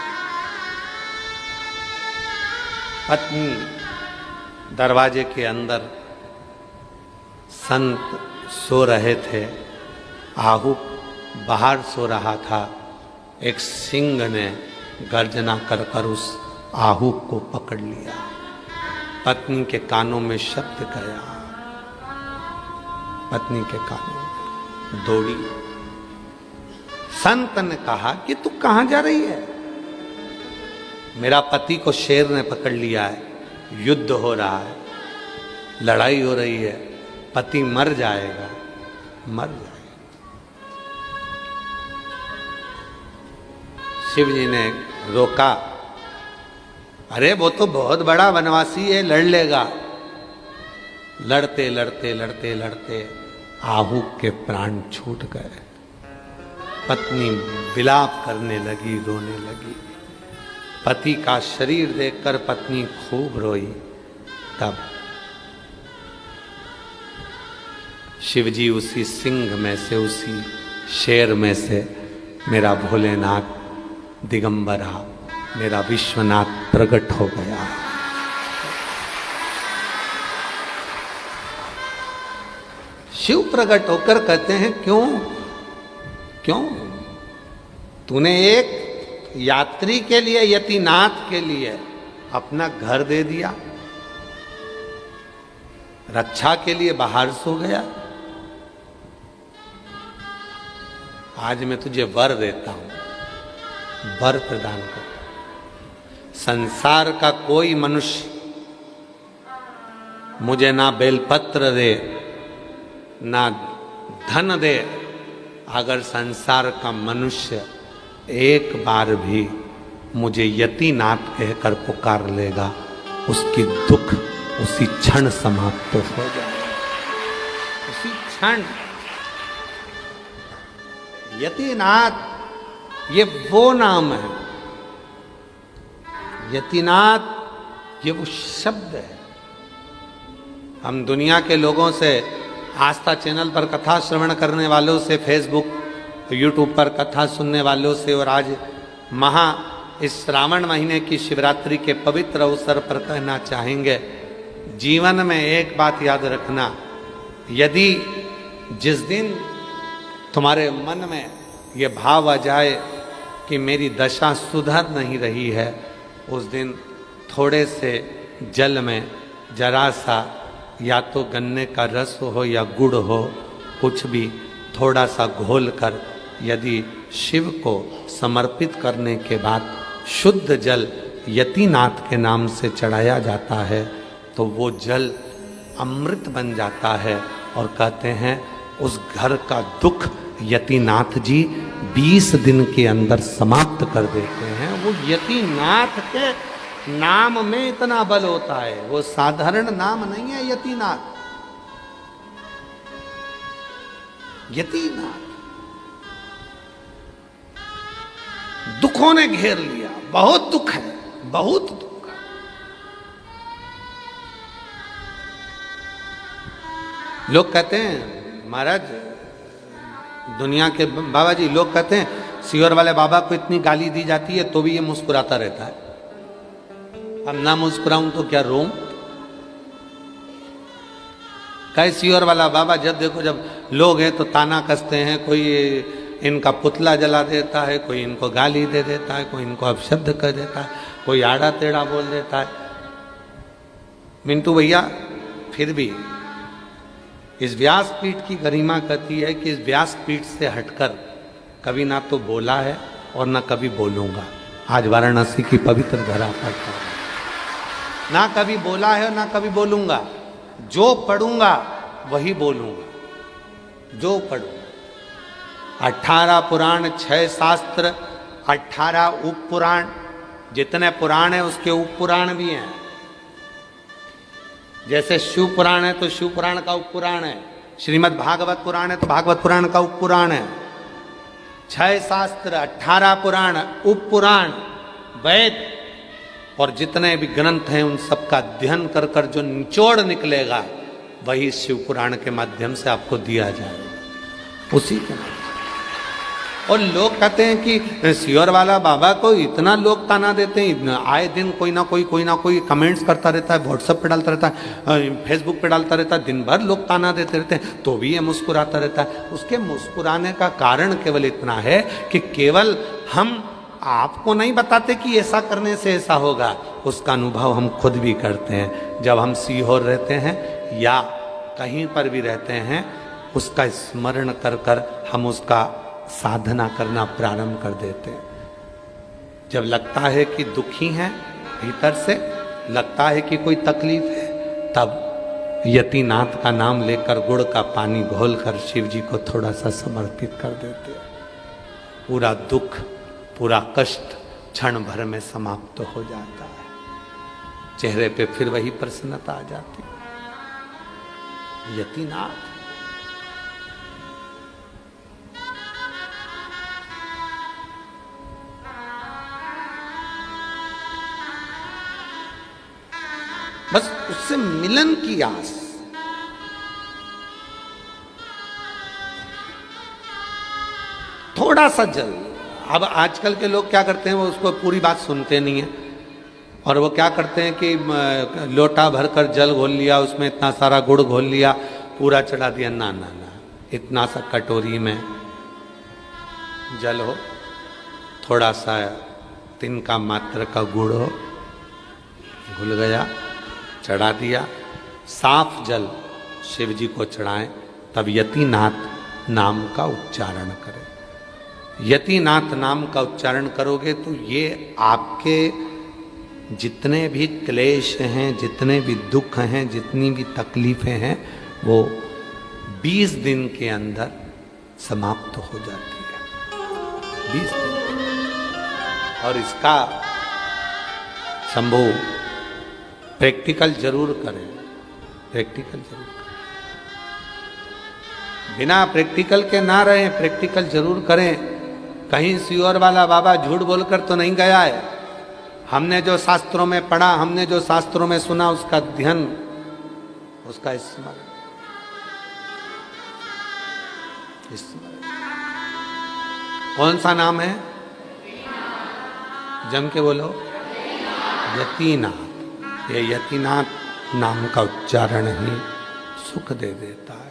पत्नी दरवाजे के अंदर संत सो रहे थे, आहू बाहर सो रहा था। एक सिंह ने गर्जना कर कर उस आहू को पकड़ लिया। पत्नी के कानों में शब्द गया, पत्नी के कानों में दौड़ी। संत ने कहा कि तू कहां जा रही है? मेरा पति को शेर ने पकड़ लिया है, युद्ध हो रहा है, लड़ाई हो रही है, पति मर जाएगा, मर जाएगा। शिव जी ने रोका, अरे वो तो बहुत बड़ा वनवासी है, लड़ लेगा। लड़ते लड़ते लड़ते लड़ते आहू के प्राण छूट गए। पत्नी विलाप करने लगी, रोने लगी। पति का शरीर देखकर पत्नी खूब रोई। तब शिवजी उसी सिंह में से, उसी शेर में से मेरा भोलेनाथ दिगंबरा, मेरा विश्वनाथ प्रकट हो गया। शिव प्रकट होकर कहते हैं क्यों क्यों तूने एक यात्री के लिए, यतिनाथ के लिए अपना घर दे दिया, रक्षा के लिए बाहर सो गया। आज मैं तुझे वर देता हूं, वर प्रदान कर। संसार का कोई मनुष्य मुझे ना बेलपत्र दे, ना धन दे, अगर संसार का मनुष्य एक बार भी मुझे यतिनाथ कहकर पुकार लेगा, उसकी दुख उसी क्षण समाप्त हो जाए, उसी क्षण। यतिनाथ ये वो नाम है, यतिनाथ ये वो शब्द है। हम दुनिया के लोगों से, आस्था चैनल पर कथा श्रवण करने वालों से, फेसबुक यूट्यूब पर कथा सुनने वालों से, और आज इस श्रावण महीने की शिवरात्रि के पवित्र अवसर पर कहना चाहेंगे, जीवन में एक बात याद रखना, यदि जिस दिन तुम्हारे मन में ये भाव आ जाए कि मेरी दशा सुधर नहीं रही है, उस दिन थोड़े से जल में जरा सा या तो गन्ने का रस हो या गुड़ हो, कुछ भी थोड़ा सा घोल कर यदि शिव को समर्पित करने के बाद शुद्ध जल यतिनाथ के नाम से चढ़ाया जाता है, तो वो जल अमृत बन जाता है। और कहते हैं उस घर का दुख यतिनाथ जी 20 दिन के अंदर समाप्त कर देते हैं। वो यतिनाथ के नाम में इतना बल होता है, वो साधारण नाम नहीं है यतिनाथ। यतिनाथ दुखों ने घेर लिया, बहुत दुख है, बहुत दुख। लोग कहते हैं महाराज, दुनिया के बाबा जी, लोग कहते हैं सीवर वाले बाबा को इतनी गाली दी जाती है तो भी ये मुस्कुराता रहता है। अब ना मुस्कुराऊं तो क्या रोऊं? कैसी और वाला बाबा, जब देखो जब लोग हैं तो ताना कसते हैं, कोई इनका पुतला जला देता है, कोई इनको गाली दे देता है, कोई इनको अपशब्द कर देता है, कोई आड़ा टेढ़ा बोल देता है। मिंटू भैया, फिर भी इस व्यासपीठ की गरिमा कहती है कि इस व्यासपीठ से हटकर कभी ना तो बोला है और ना कभी बोलूंगा। आज वाराणसी की पवित्र धरा पर ना कभी बोला है और ना कभी बोलूंगा। जो पढ़ूंगा वही बोलूंगा, जो पढ़ूंगा। 18 पुराण, 6 शास्त्र, 18 उप पुराण, जितने पुराण है उसके उप पुराण भी हैं। जैसे शिव पुराण है तो शिव पुराण का उप पुराण है, श्रीमद् भागवत पुराण है तो भागवत पुराण का उप पुराण है। 6 शास्त्र, 18 पुराण, उप पुराण, वेद और जितने भी ग्रंथ हैं उन सबका अध्ययन कर कर जो निचोड़ निकलेगा वही शिव पुराण के माध्यम से आपको दिया जाएगा। उसी के और लोग कहते हैं कि सियोर वाला बाबा को इतना लोग ताना देते हैं, आए दिन कोई ना कोई कमेंट्स करता रहता है, व्हाट्सएप पे डालता रहता है, फेसबुक पे डालता रहता है, दिन भर लोग ताना देते रहते हैं, तो भी ये मुस्कुराता रहता है। उसके मुस्कुराने का कारण केवल इतना है कि केवल हम आपको नहीं बताते कि ऐसा करने से ऐसा होगा, उसका अनुभव हम खुद भी करते हैं। जब हम सीहोर रहते हैं या कहीं पर भी रहते हैं, उसका स्मरण कर कर हम उसका साधना करना प्रारंभ कर देते हैं। जब लगता है कि दुखी हैं, भीतर से लगता है कि कोई तकलीफ है, तब यतिनाथ का नाम लेकर गुड़ का पानी घोलकर शिव जी को थोड़ा सा समर्पित कर देते हैं। पूरा दुख, पूरा कष्ट क्षण भर में समाप्त हो जाता है, चेहरे पे फिर वही प्रसन्नता आ जाती है। यतिनाथ बस उससे मिलन की आस। थोड़ा सा जल, अब आजकल के लोग क्या करते हैं, वो उसको पूरी बात सुनते नहीं है, और वो क्या करते हैं कि लोटा भरकर जल घोल लिया, उसमें इतना सारा गुड़ घोल लिया, पूरा चढ़ा दिया। ना ना ना, इतना सा कटोरी में जल हो, थोड़ा सा तिनका मात्र का गुड़ हो, घुल गया, चढ़ा दिया। साफ जल शिव जी को चढ़ाएं, तब यतिनाथ नाम का उच्चारण करें। यतिनाथ नाम का उच्चारण करोगे तो ये आपके जितने भी क्लेश हैं, जितने भी दुख हैं, जितनी भी तकलीफें हैं, वो 20 दिन के अंदर समाप्त हो जाती है। 20 दिन। और इसका शंभू प्रैक्टिकल जरूर करें, प्रैक्टिकल जरूर करें। बिना प्रैक्टिकल के ना रहें, प्रैक्टिकल जरूर करें। कहीं सियोर वाला बाबा झूठ बोलकर तो नहीं गया है। हमने जो शास्त्रों में पढ़ा, हमने जो शास्त्रों में सुना, उसका ध्यान, उसका स्मरण। कौन सा नाम है? जम के बोलो, यतिनाथ। ये यतिनाथ नाम का उच्चारण ही सुख दे देता है।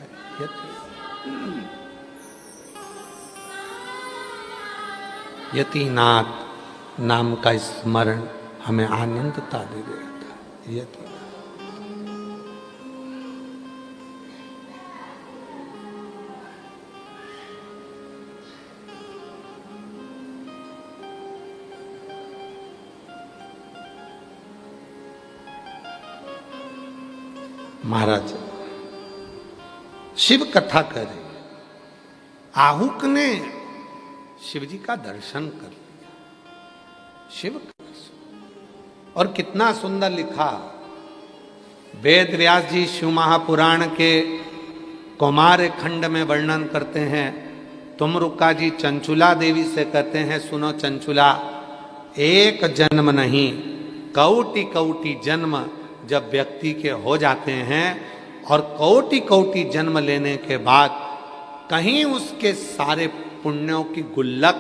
यतिनाथ नाम का स्मरण हमें आनंदता दे देता है। यतिनाथ महाराज शिव कथा करे, आहुक ने शिव जी का दर्शन कर लिया। शिव का दर्शन, और कितना सुंदर लिखा। वेद व्यास जी शिव महापुराण के कौमार खंड में वर्णन करते हैं। तुमरुका जी चंचुला देवी से कहते हैं, सुनो चंचुला, एक जन्म नहीं, कौटि कौटि जन्म जब व्यक्ति के हो जाते हैं, और कौटि कौटि जन्म लेने के बाद कहीं उसके सारे पुण्यों की गुल्लक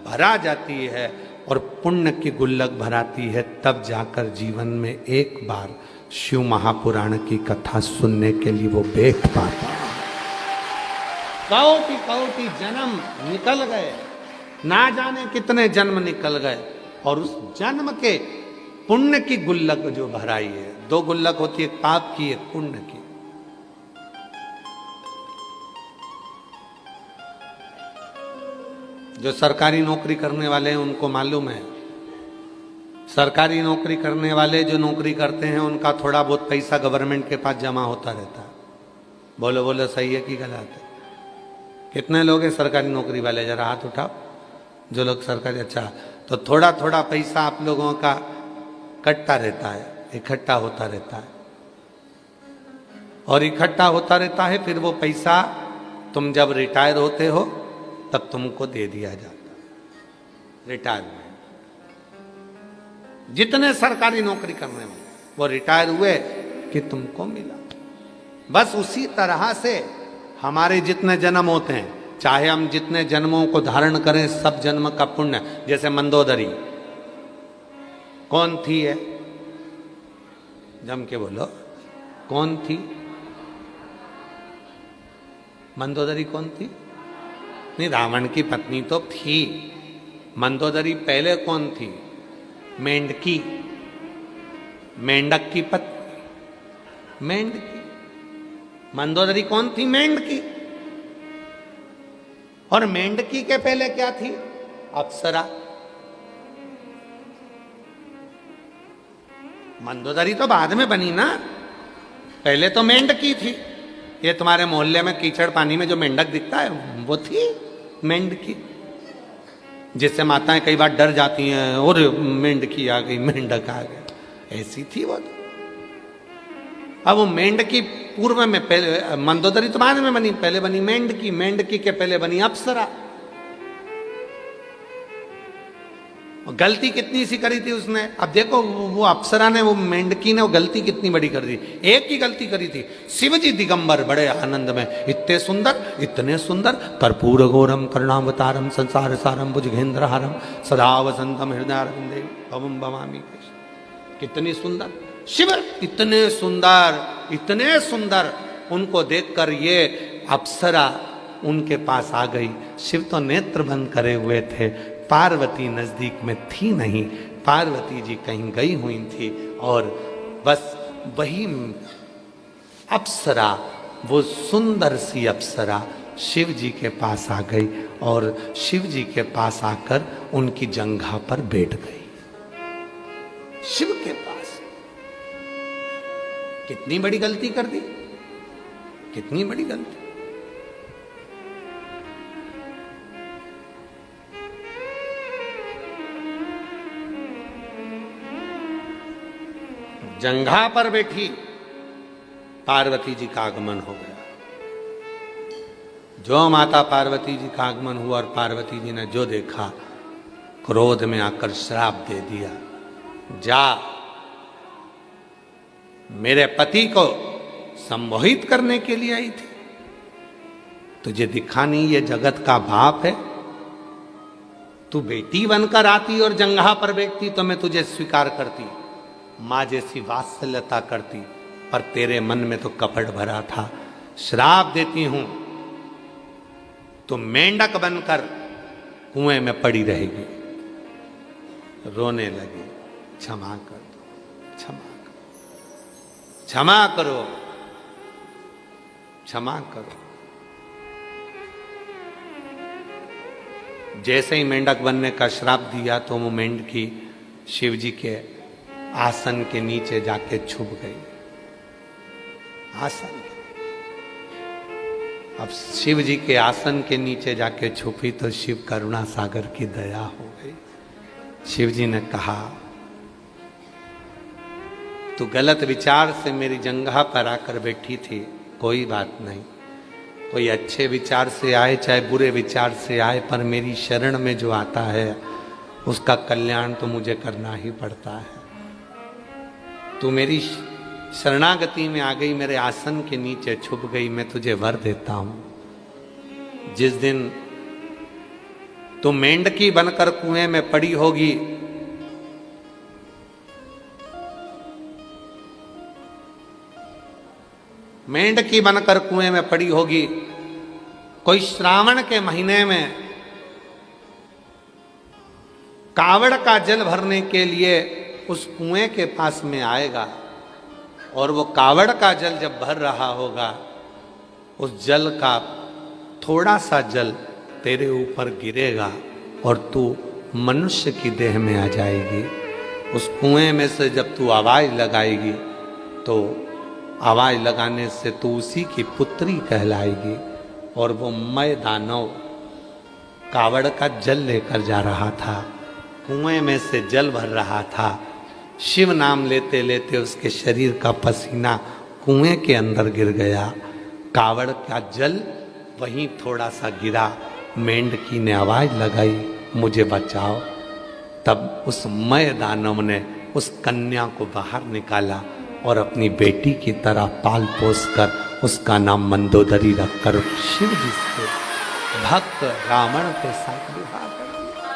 भरा जाती है, और पुण्य की गुल्लक भराती है, तब जाकर जीवन में एक बार शिव महापुराण की कथा सुनने के लिए वो बैठ पाता है। कौटि कौटि जन्म निकल गए, ना जाने कितने जन्म निकल गए, और उस जन्म के पुण्य की गुल्लक जो भराई है, 2 गुल्लक होती है, एक पाप की, एक पुण्य की। जो सरकारी नौकरी करने वाले हैं उनको मालूम है, सरकारी नौकरी करने वाले जो नौकरी करते हैं उनका थोड़ा बहुत पैसा गवर्नमेंट के पास जमा होता रहता है। बोलो बोलो, सही है कि गलत है? कितने लोग हैं सरकारी नौकरी वाले? जरा हाथ उठाओ जो लोग सरकारी। अच्छा, तो थोड़ा थोड़ा पैसा आप लोगों का कटता रहता है, इकट्ठा होता रहता है, और इकट्ठा होता रहता है। फिर वो पैसा तुम जब रिटायर होते हो तब तुमको दे दिया जाता है। रिटायरमेंट, जितने सरकारी नौकरी करने वाले वो रिटायर हुए कि तुमको मिला। बस उसी तरह से हमारे जितने जन्म होते हैं, चाहे हम जितने जन्मों को धारण करें सब जन्म का पुण्य। जैसे मंदोदरी कौन थी है? जम के बोलो, कौन थी मंदोदरी? कौन थी? नहीं, रावण की पत्नी तो थी। मंदोदरी पहले कौन थी? मेंढकी, मेंढक की पत्नी मेंढकी। मंदोदरी कौन थी? मेंढकी। और मेंढकी के पहले क्या थी? अप्सरा। मंदोदरी तो बाद में बनी ना, पहले तो मेंढकी थी। ये तुम्हारे मोहल्ले में कीचड़ पानी में जो मेंढक दिखता है वो थी मेंढकी, जिससे माताएं कई बार डर जाती हैं, और मेंढकी आ गई, मेंढक आ गया, ऐसी थी वो तो। अब वो मेंढकी पूर्व में, पहले मंदोदरी तो बाद में बनी, पहले बनी मेंढकी, मेंढकी के पहले बनी अप्सरा। गलती कितनी सी करी थी उसने। अब देखो वो अप्सरा ने, वो मेंढकी ने वो गलती कितनी बड़ी कर दी। एक ही गलती करी थी। शिवजी दिगंबर बड़े आनंद में, इतने सुंदर, इतने सुंदर, कर्पूर घोरम करुणावतारम संसार सारम भुजगेंद्रहारम सदा वसंतम हृदयारविंदे भवम भवामी। कितनी सुंदर शिव, इतने सुंदर, इतने सुंदर। उनको देखकर ये अप्सरा उनके पास आ गई। शिव तो नेत्र बंद करे हुए थे, पार्वती नजदीक में थी नहीं, पार्वती जी कहीं गई हुई थी। और बस वही अप्सरा, वो सुंदर सी अप्सरा शिव जी के पास आ गई और शिव जी के पास आकर उनकी जंघा पर बैठ गई। शिव के पास। कितनी बड़ी गलती कर दी, कितनी बड़ी गलती। जंघा पर बैठी पार्वती जी का आगमन हो गया। जो माता पार्वती जी का आगमन हुआ और पार्वती जी ने जो देखा, क्रोध में आकर श्राप दे दिया, जा मेरे पति को सम्मोहित करने के लिए आई थी, तुझे दिखा नहीं ये जगत का बाप है? तू बेटी बनकर आती और जंघा पर बैठती तो मैं तुझे स्वीकार करती, मां जैसी वात्सल्यता करती, पर तेरे मन में तो कपट भरा था। श्राप देती हूं, तो मेंढक बनकर कुएं में पड़ी रहेगी। रोने लगी, क्षमा कर दो, क्षमा करो, क्षमा करो, क्षमा करो। जैसे ही मेंढक बनने का श्राप दिया तो वो मेंढकी शिव जी के आसन के नीचे जाके छुप गई। आसन, अब शिव जी के आसन के नीचे जाके छुपी तो शिव करुणा सागर की दया हो गई। शिव जी ने कहा, तू गलत विचार से मेरी जंघा पर आकर बैठी थी, कोई बात नहीं, कोई अच्छे विचार से आए चाहे बुरे विचार से आए, पर मेरी शरण में जो आता है उसका कल्याण तो मुझे करना ही पड़ता है। तू मेरी शरणागति में आ गई, मेरे आसन के नीचे छुप गई, मैं तुझे वर देता हूं। जिस दिन तू मेंढकी बनकर कुएं में पड़ी होगी, मेंढकी बनकर कुएं में पड़ी होगी, कोई श्रावण के महीने में कावड़ का जल भरने के लिए उस कुएं के पास में आएगा और वो कावड़ का जल जब भर रहा होगा, उस जल का थोड़ा सा जल तेरे ऊपर गिरेगा और तू मनुष्य की देह में आ जाएगी। उस कुएं में से जब तू आवाज लगाएगी तो आवाज लगाने से तू उसी की पुत्री कहलाएगी। और वो मय दानव कावड़ का जल लेकर जा रहा था, कुएं में से जल भर रहा था। शिव नाम लेते लेते उसके शरीर का पसीना कुएं के अंदर गिर गया, कावड़ का जल वहीं थोड़ा सा गिरा। मेंढकी ने आवाज लगाई, मुझे बचाओ। तब उस मय दानव ने उस कन्या को बाहर निकाला और अपनी बेटी की तरह पाल पोस कर उसका नाम मंदोदरी रखकर शिव जी से भक्त रावण के साथ विवाह कर दिया।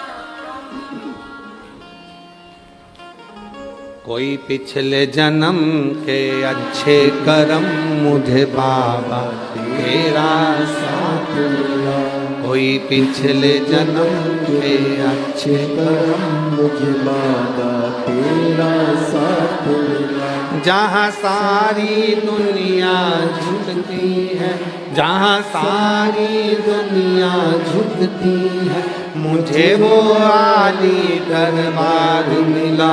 कोई पिछले जन्म के अच्छे कर्म मुझे बाबा तेरा साथ मिला। कोई पिछले जन्म के अच्छे कर्म मुझे बाबा तेरा साथ मिला। जहाँ सारी दुनिया झुकती है, जहाँ सारी दुनिया झुकती है, मुझे वो आली दरबार मिला,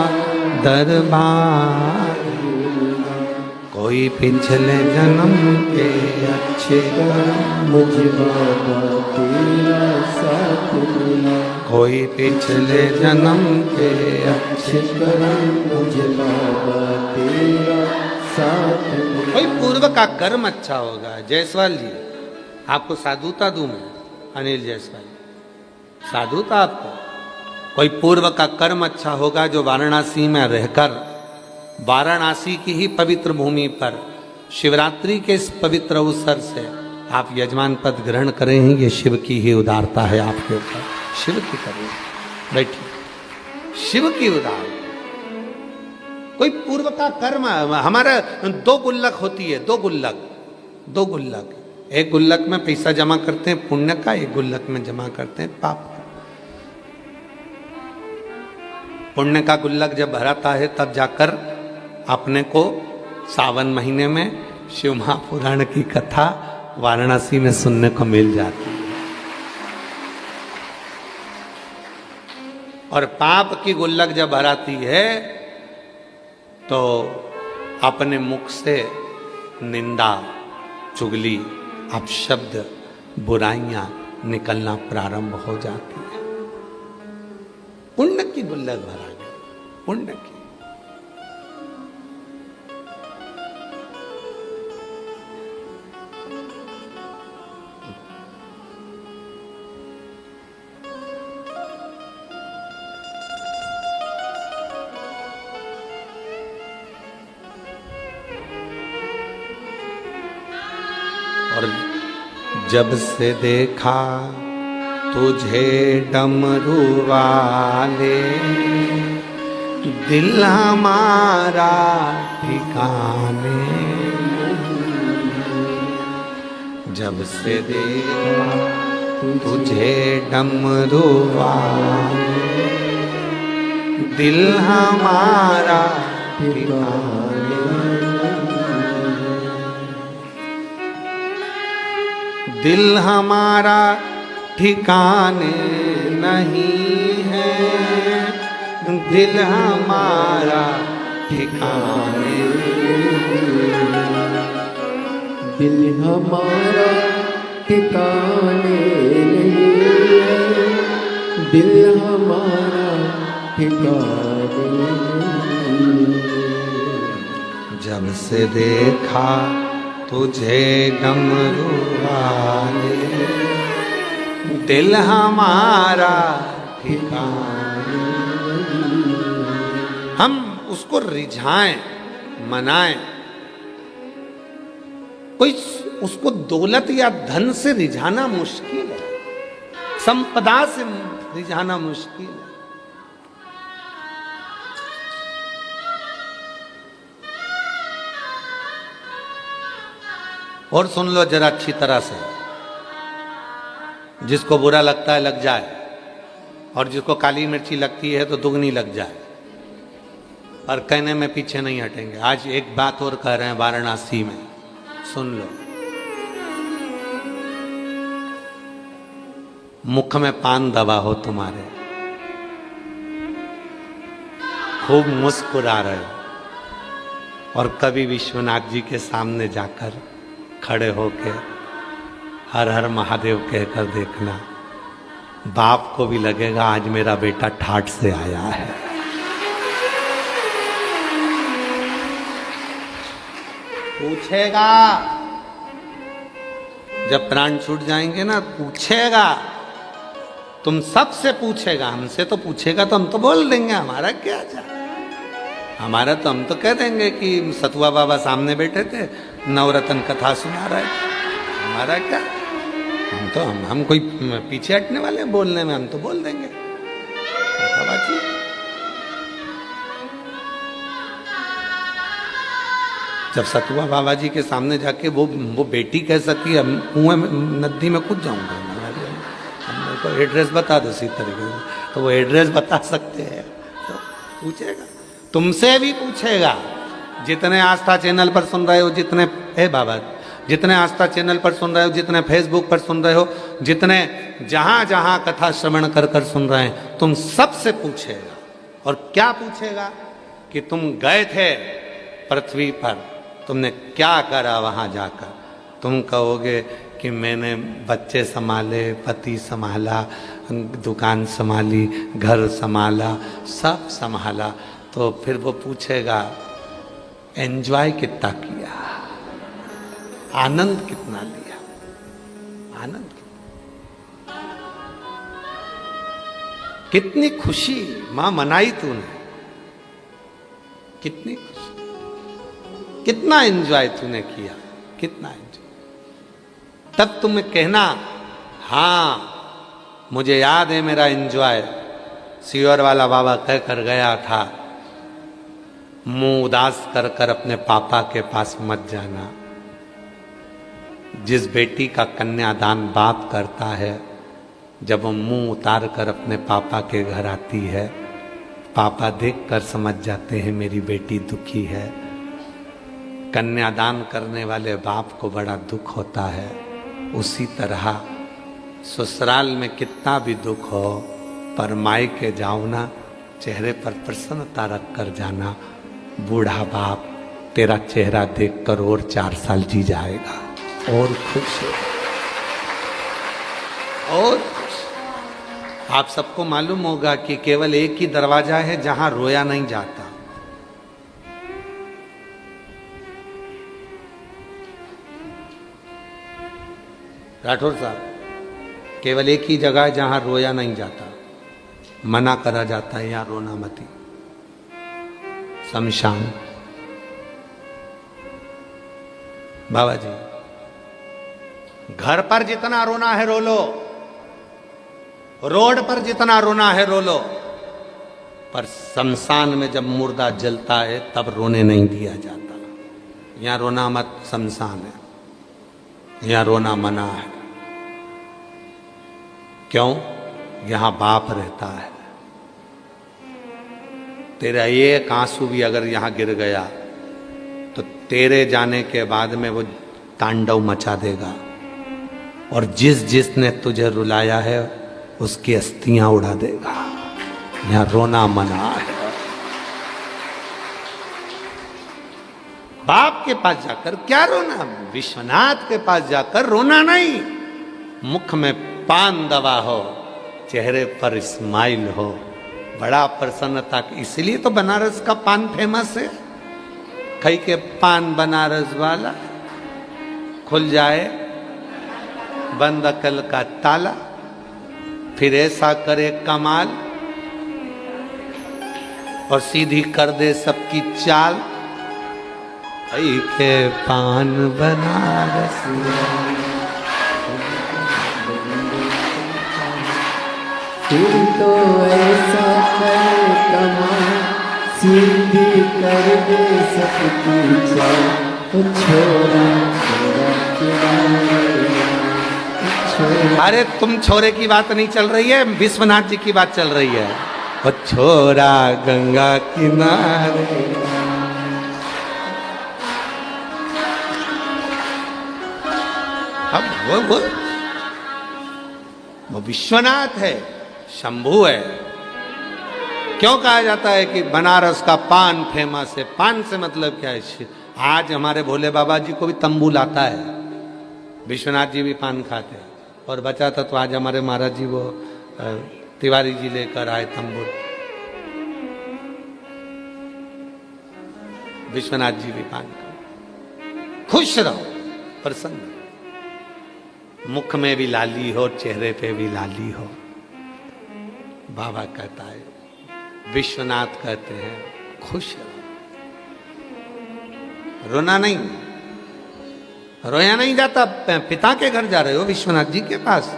दरबार। कोई पिछले जन्म के अच्छे कर्म मुझे बाबा तेरा साथ मिला। कोई पिछले जन्म के अच्छे कर्म मुझे बाबा तेरा साथ मिला। कोई पूर्व का कर्म अच्छा होगा। जायसवाल जी, आपको साधुता दूं मैं, अनिल जायसवाल, साधुता आपको। कोई पूर्व का कर्म अच्छा होगा जो वाराणसी में रहकर, वाराणसी की ही पवित्र भूमि पर शिवरात्रि के इस पवित्र अवसर से आप यजमान पद ग्रहण करें। ये शिव की ही उदारता है आपके ऊपर, शिव की करें। बैठिए, शिव की उदारता। कोई पूर्व का कर्म, हमारा 2 गुल्लक होती है, 2 गुल्लक। एक गुल्लक में पैसा जमा करते हैं पुण्य का, एक गुल्लक में जमा करते हैं पाप का। पुण्य का गुल्लक जब भराता है तब जाकर अपने को सावन महीने में शिव महापुराण की कथा वाराणसी में सुनने को मिल जाती है। और पाप की गुल्लक जब भराती है तो अपने मुख से निंदा, चुगली, अपशब्द, बुराइयां निकलना प्रारंभ हो जाती है। पुण्य की गुल्लक भरा गया, पुण्य की। और जब से देखा तुझे डमरू वाले, दिल हमारा ठिकाने। जब से देखा तुझे डमरू वाले, दिल हमारा ठिकाने। दिल हमारा ठिकाने नहीं है, दिल हमारा ठिकाने। दिल हमारा ठिकाने नहीं है, दिल हमारा ठिकाने नहीं। जब से देखा तुझे डमरू वाले, दिल हमारा ठिकाने। हम उसको रिझाएं, मनाएं। कोई उसको दौलत या धन से रिझाना मुश्किल है, संपदा से रिझाना मुश्किल है। और सुन लो जरा अच्छी तरह से, जिसको बुरा लगता है लग जाए, और जिसको काली मिर्ची लगती है तो दुगनी लग जाए, और कहने में पीछे नहीं हटेंगे। आज एक बात और कह रहे हैं वाराणसी में, सुन लो। मुख में पान दबा हो तुम्हारे, खूब मुस्कुरा रहे हो, और कभी विश्वनाथ जी के सामने जाकर खड़े होके हर हर महादेव कहकर देखना, बाप को भी लगेगा आज मेरा बेटा ठाठ से आया है। पूछेगा, जब प्राण छूट जाएंगे ना, पूछेगा, तुम सबसे पूछेगा, हमसे तो पूछेगा तो हम तो बोल देंगे, हमारा क्या जाए। हमारा तो हम तो कह देंगे कि सतुआ बाबा सामने बैठे थे, नवरत्न कथा सुना रहे थे, हमारा क्या। हम कोई पीछे हटने वाले हैं बोलने में, हम तो बोल देंगे। क्या बात है? जब सतुआ बाबा जी के सामने जाके वो बेटी कह सकी कुएं में नदी में कूद जाऊंगा, मेरे को एड्रेस बता दो इसी तरीके से, तो वो एड्रेस बता सकते हैं। तो पूछेगा, तुमसे भी पूछेगा। जितने आस्था चैनल पर सुन रहे हो, जितने बाबा जितने आस्था चैनल पर सुन रहे हो, जितने फेसबुक पर सुन रहे हो, जितने जहां जहां कथा श्रवण कर कर सुन रहे हैं, तुम सबसे पूछेगा। और क्या पूछेगा? कि तुम गए थे पृथ्वी पर, तुमने क्या करा वहां जाकर? तुम कहोगे कि मैंने बच्चे संभाले, पति संभाला, दुकान संभाली, घर संभाला, सब संभाला। तो फिर वो पूछेगा एंजॉय कितना किया, आनंद कितना लिया, आनंद कितनी खुशी मां मनाई तूने, कितनी खुशी, कितना एंजॉय तूने किया, कितना एंजॉय। तब तुम्हें कहना हाँ मुझे याद है मेरा एंजॉय। सीवर वाला बाबा कह कर गया था, मुंह उदास कर कर अपने पापा के पास मत जाना। जिस बेटी का कन्यादान बाप करता है, जब वो मुंह उतार कर अपने पापा के घर आती है, पापा देखकर समझ जाते हैं मेरी बेटी दुखी है। कन्यादान करने वाले बाप को बड़ा दुख होता है। उसी तरह ससुराल में कितना भी दुख हो, पर मायके जाओ ना, चेहरे पर प्रसन्नता रख कर जाना। बूढ़ा बाप तेरा चेहरा देखकर और 4 साल जी जाएगा और खुश है, और आप सबको मालूम होगा कि केवल एक ही दरवाजा है जहां रोया नहीं जाता। राठौर साहब, केवल एक ही जगह है जहां रोया नहीं जाता, मना करा जाता है या रोना मती, शमशान। बाबा जी, घर पर जितना रोना है रो लो, रोड पर जितना रोना है रो लो, पर शमशान में जब मुर्दा जलता है तब रोने नहीं दिया जाता। यहां रोना मत, शमशान है, यहां रोना मना है। क्यों? यहां बाप रहता है। तेरा एक आंसू भी अगर यहां गिर गया तो तेरे जाने के बाद में वो तांडव मचा देगा, और जिसने तुझे रुलाया है उसकी अस्थियां उड़ा देगा। यहां रोना मना है। बाप के पास जाकर क्या रोना? विश्वनाथ के पास जाकर रोना नहीं। मुख में पान दवा हो, चेहरे पर स्माइल हो, बड़ा प्रसन्नता। इसलिए तो बनारस का पान फेमस है। कहीं के पान बनारस वाला, खुल जाए बंद अकल का ताला, फिर ऐसा करे कमाल और सीधी कर दे सबकी चाल। कहीं के पान बनारस, फिर तो ऐसा करे कमाल, सीधी कर दे सबकी चाल। छोरा अरे तुम छोरे की बात नहीं चल रही है, विश्वनाथ जी की बात चल रही है। वो छोरा गंगा किनारे, अब वो विश्वनाथ है, शंभू है। क्यों कहा जाता है कि बनारस का पान फेमस है? पान से मतलब क्या है? आज हमारे भोले बाबा जी को भी तंबू लाता है, विश्वनाथ जी भी पान खाते हैं, और बचा था तो आज हमारे महाराज जी वो तिवारी जी लेकर आए तंबू। विश्वनाथ जी भी पान खाते। खुश रहो, प्रसन्न, मुख में भी लाली हो, चेहरे पे भी लाली हो। बाबा कहता है, विश्वनाथ कहते हैं खुश रहो, रोना नहीं। रोया नहीं जाता। पिता के घर जा रहे हो, विश्वनाथ जी के पास।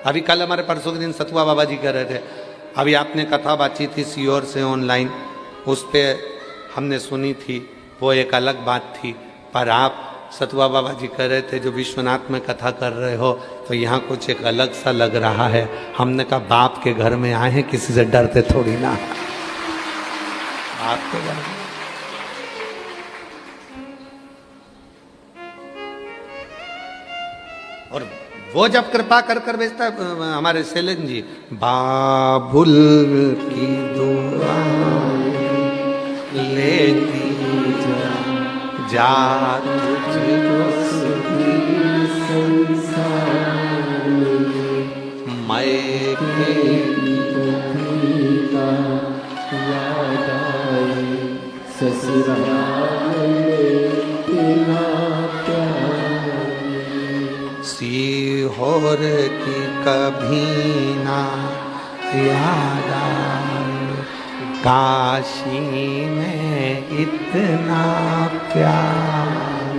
अभी कल हमारे परसों के दिन सतुआ बाबा जी कह रहे थे, अभी आपने कथा बातचीत थी सीओर से ऑनलाइन, उस पर हमने सुनी थी, वो एक अलग बात थी। पर आप सतुआ बाबा जी कह रहे थे जो विश्वनाथ में कथा कर रहे हो तो यहाँ कुछ एक अलग सा लग रहा है। हमने कहा बाप के घर में आए हैं, किसी से डरते थोड़ी ना। बाप के घर में और वो जब कृपा कर कर भेजता है हमारे सेलन जी, बाबुल की दुआ लेती जा सीहोर की कभी ना याद आए, काशी में इतना प्यार।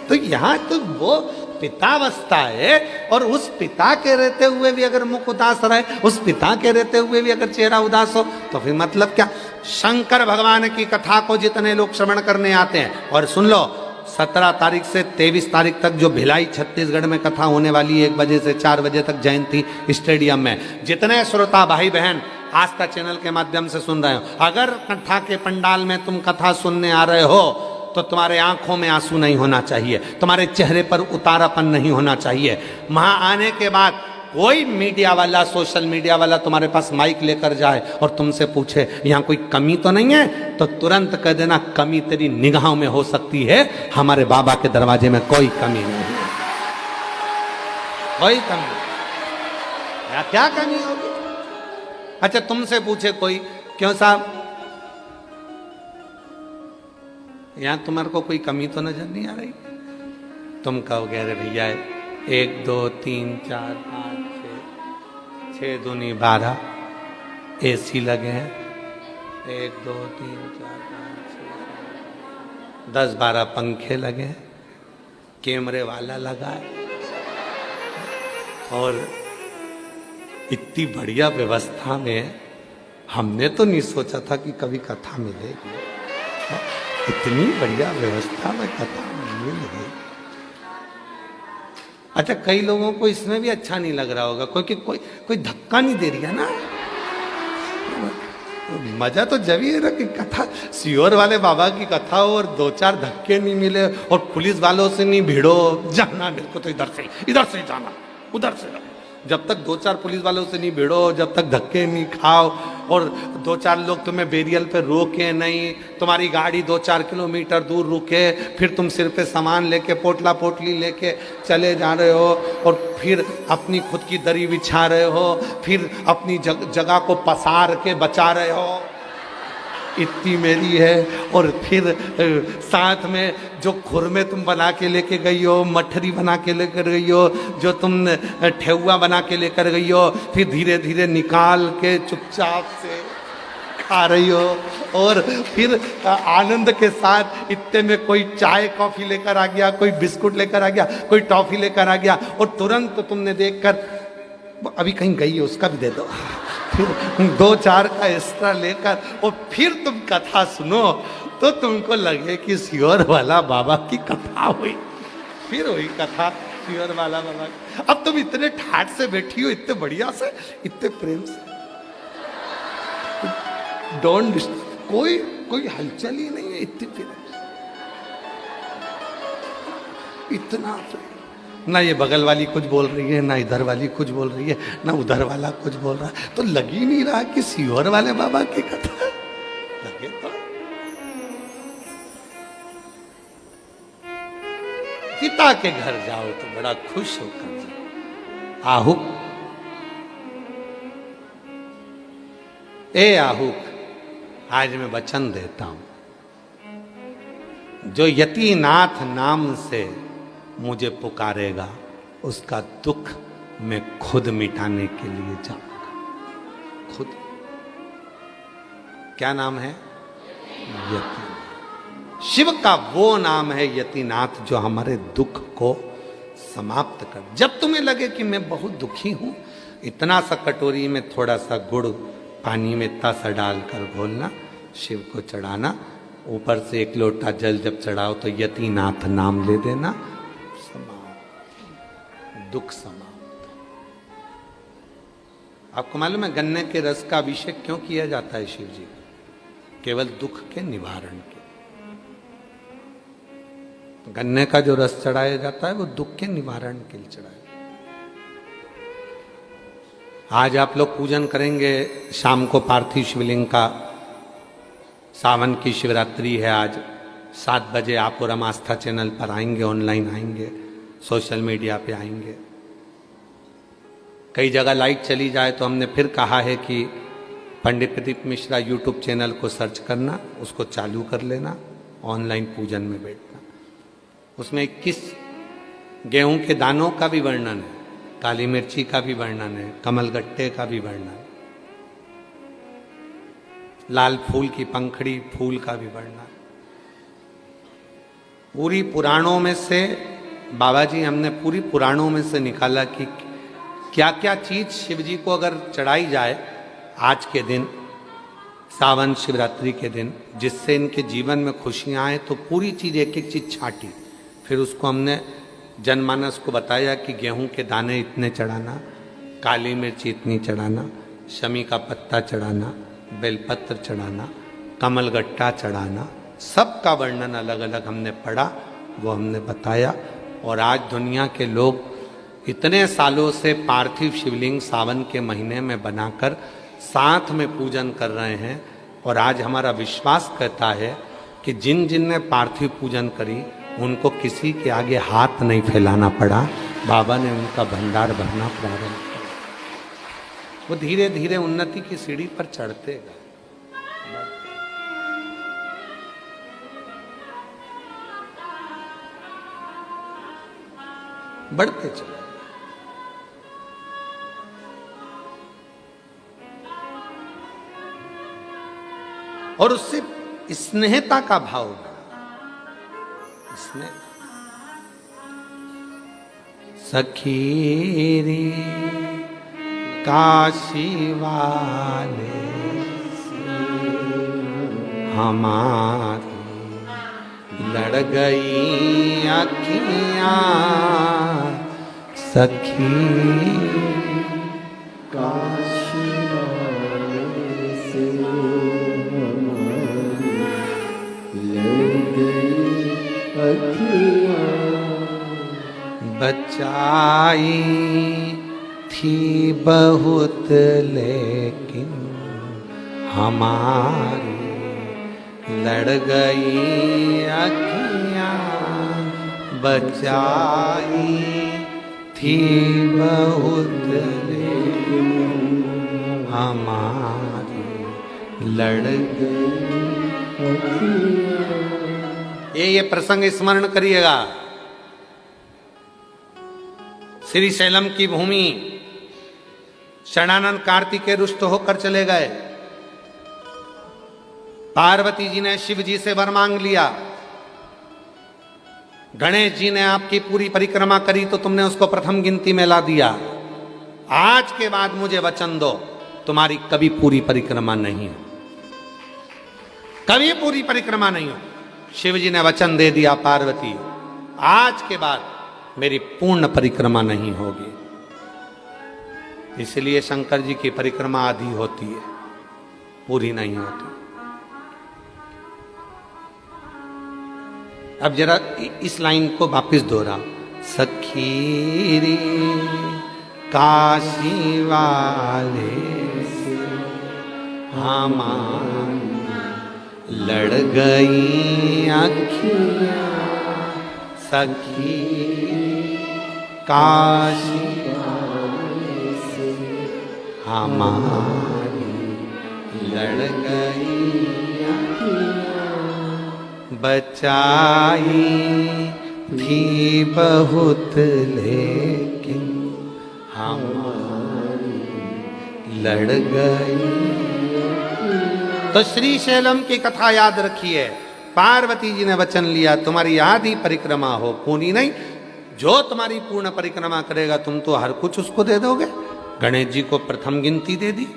तो यहाँ तो वो पितावस्था है, और उस पिता के रहते हुए भी अगर मुख उदास रहे, उस पिता के रहते हुए भी अगर चेहरा उदास हो, तो फिर मतलब क्या। शंकर भगवान की कथा को जितने लोग श्रवण करने आते हैं, और सुन लो 17 तारीख से 23 तारीख तक जो भिलाई छत्तीसगढ़ में कथा होने वाली है, 1 बजे से 4 बजे तक जयंती स्टेडियम में, जितने श्रोता भाई बहन आस्था चैनल के माध्यम से सुन रहे हो, अगर कथा के पंडाल में तुम कथा सुनने आ रहे हो तो तुम्हारे आंखों में आंसू नहीं होना चाहिए, तुम्हारे चेहरे पर उतारापन नहीं होना चाहिए। वहां आने के बाद कोई मीडिया वाला, सोशल मीडिया वाला तुम्हारे पास माइक लेकर जाए और तुमसे पूछे यहाँ कोई कमी तो नहीं है, तो तुरंत कह देना कमी तेरी निगाहों में हो सकती है, हमारे बाबा के दरवाजे में कोई कमी नहीं है, कोई कमी। क्या कमी होगी? अच्छा तुमसे पूछे कोई, क्यों साहब यहां तुम्हारे को कोई कमी तो नजर नहीं आ रही? तुम कहोगे अरे भैया 1 2 3 4 5 6 दूनी 12 एसी लगे हैं, 1 2 3 4 5 6 10 12 पंखे लगे हैं, कैमरे वाला लगा है, और इतनी बढ़िया व्यवस्था में हमने तो नहीं सोचा था कि कभी कथा मिलेगी। इतनी बढ़िया व्यवस्था में कथा मिलेगी। अच्छा कई लोगों को इसमें भी अच्छा नहीं लग रहा होगा, कोई धक्का नहीं दे रही है ना। मजा तो जब ही है ना कि कथा सीहोर वाले बाबा की कथा हो और 2-4 धक्के नहीं मिले और पुलिस वालों से नहीं भिड़ो, जाना मेरे को तो इधर से जाना, उधर से जाना। जब तक 2-4 पुलिस वालों से नहीं भिड़ो, जब तक धक्के नहीं खाओ और 2-4 लोग तुम्हें बेरियल पे रोके नहीं, तुम्हारी गाड़ी 2-4 किलोमीटर दूर रुके, फिर तुम सिर पे सामान लेके पोटला पोटली लेके चले जा रहे हो और फिर अपनी खुद की दरी बिछा रहे हो, फिर अपनी जगह को पसार के बचा रहे हो, इतनी मेरी है। और फिर साथ में जो खुरमे तुम बना के लेके गई हो, मठरी बना के लेकर गई हो, जो तुम ठेहुआ बना के लेकर गई हो, फिर धीरे धीरे निकाल के चुपचाप से खा रही हो, और फिर आनंद के साथ इतने में कोई चाय कॉफी लेकर आ गया, कोई बिस्कुट लेकर आ गया, कोई टॉफी लेकर आ गया, और तुरंत तुमने देखकर अभी कहीं गई है उसका भी दे दो, फिर 2-4 का एक्स्ट्रा लेकर, और फिर तुम कथा सुनो तो तुमको लगे कि सीहोर वाला बाबा की कथा हुई। फिर हुई कथा सीहोर वाला बाबा की। अब तुम इतने ठाट से बैठी हो, इतने बढ़िया से, इतने प्रेम से, डोंट कोई हलचल ही नहीं है, इतनी प्रेम, इतना प्रेम। ना ये बगल वाली कुछ बोल रही है, ना इधर वाली कुछ बोल रही है, ना उधर वाला कुछ बोल रहा है, तो लग ही नहीं रहा कि सीहोर वाले बाबा की कथा लगे। तो पिता के घर जाओ तो बड़ा खुश होकर जाओ। आहुक, ए आहुक, आज मैं वचन देता हूं, जो यतीनाथ नाम से मुझे पुकारेगा उसका दुख मैं खुद मिटाने के लिए जाऊंगा। खुद। क्या नाम है? यति। शिव का वो नाम है यतिनाथ जो हमारे दुख को समाप्त कर। जब तुम्हें लगे कि मैं बहुत दुखी हूं, इतना सा कटोरी में थोड़ा सा गुड़ पानी में इतना सा डालकर घोलना, शिव को चढ़ाना, ऊपर से एक लोटा जल जब चढ़ाओ तो यतिनाथ नाम ले देना, समाप्त, दुख समाप्त। आपको मालूम है गन्ने के रस का अभिषेक क्यों किया जाता है शिव जी का? केवल दुख के निवारण के। गन्ने का जो रस चढ़ाया जाता है वो दुख के निवारण के लिए चढ़ाया। आज आप लोग पूजन करेंगे शाम को पार्थिव शिवलिंग का। सावन की शिवरात्रि है आज 7 बजे। आप और हम आस्था चैनल पर आएंगे, ऑनलाइन आएंगे, सोशल मीडिया पे आएंगे। कई जगह लाइट चली जाए तो हमने फिर कहा है कि पंडित प्रदीप मिश्रा यूट्यूब चैनल को सर्च करना, उसको चालू कर लेना, ऑनलाइन पूजन में बैठना। उसमें 21 गेहूं के दानों का भी वर्णन है, काली मिर्ची का भी वर्णन है, कमलगट्टे का भी वर्णन है, लाल फूल की पंखड़ी फूल का भी वर्णन। पूरी पुराणों में से बाबा जी हमने पूरी पुराणों में से निकाला कि क्या क्या चीज शिव जी को अगर चढ़ाई जाए आज के दिन, सावन शिवरात्रि के दिन, जिससे इनके जीवन में खुशियां आए, तो पूरी चीज एक एक चीज छांटी। फिर उसको हमने जनमानस को बताया कि गेहूं के दाने इतने चढ़ाना, काली मिर्ची इतनी चढ़ाना, शमी का पत्ता चढ़ाना, बेलपत्र चढ़ाना, कमलगट्टा चढ़ाना, सबका वर्णन अलग अलग हमने पढ़ा, वो हमने बताया। और आज दुनिया के लोग इतने सालों से पार्थिव शिवलिंग सावन के महीने में बनाकर साथ में पूजन कर रहे हैं। और आज हमारा विश्वास कहता है कि जिन जिन ने पार्थिव पूजन करी उनको किसी के आगे हाथ नहीं फैलाना पड़ा, बाबा ने उनका भंडार भरना प्रारंभ किया। वो धीरे धीरे उन्नति की सीढ़ी पर चढ़ते गए। बढ़ते चले। और उससे स्नेहता का भाव है। स्नेह सखी रे काशी वाले हमारी लड़ गई अखियां, सखी काशी वाले से हमारी लड़ गई अखियां। बचाई थी बहुत लेकिन हमारी लड़ गई अखियां, बचाई थी बहुत लेकिन हमारी लड़ गई अखियां। ये प्रसंग स्मरण करिएगा। श्री शैलम की भूमि शरणानंद कार्तिकेय रुष्ट होकर चले गए। पार्वती जी ने शिव जी से वर मांग लिया। गणेश जी ने आपकी पूरी परिक्रमा करी तो तुमने उसको प्रथम गिनती में ला दिया। आज के बाद मुझे वचन दो तुम्हारी कभी पूरी परिक्रमा नहीं हो, कभी पूरी परिक्रमा नहीं हो। शिव जी ने वचन दे दिया, पार्वती आज के बाद मेरी पूर्ण परिक्रमा नहीं होगी। इसलिए शंकर जी की परिक्रमा आधी होती है, पूरी नहीं होती। अब जरा इस लाइन को वापस दोहरा। सखी रे काशी वाले से हमारी लड़ गई अखियां, सखी काशी वाले से हमारी लड़ गई अखियां, बचाई थी बहुत लेकिन हमारी लड़ गई। तो श्री शैलम की कथा याद रखिए। पार्वती जी ने वचन लिया तुम्हारी आधी परिक्रमा हो, पूरी नहीं, जो तुम्हारी पूर्ण परिक्रमा करेगा तुम तो हर कुछ उसको दे दोगे। गणेश जी को प्रथम गिनती दे दी,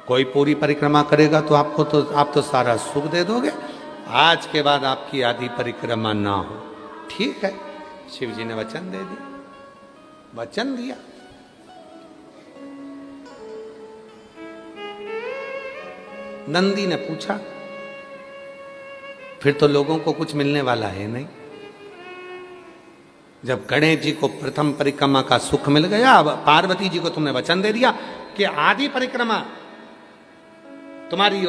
कोई पूरी परिक्रमा करेगा तो आप तो सारा सुख दे दोगे। आज के बाद आपकी आधी परिक्रमा ना हो। ठीक है, शिव जी ने वचन दे दिया, वचन दिया। नंदी ने पूछा, फिर तो लोगों को कुछ मिलने वाला है नहीं। जब गणेश जी को प्रथम परिक्रमा का सुख मिल गया, अब पार्वती जी को तुमने वचन दे दिया कि आधी परिक्रमा तुम्हारी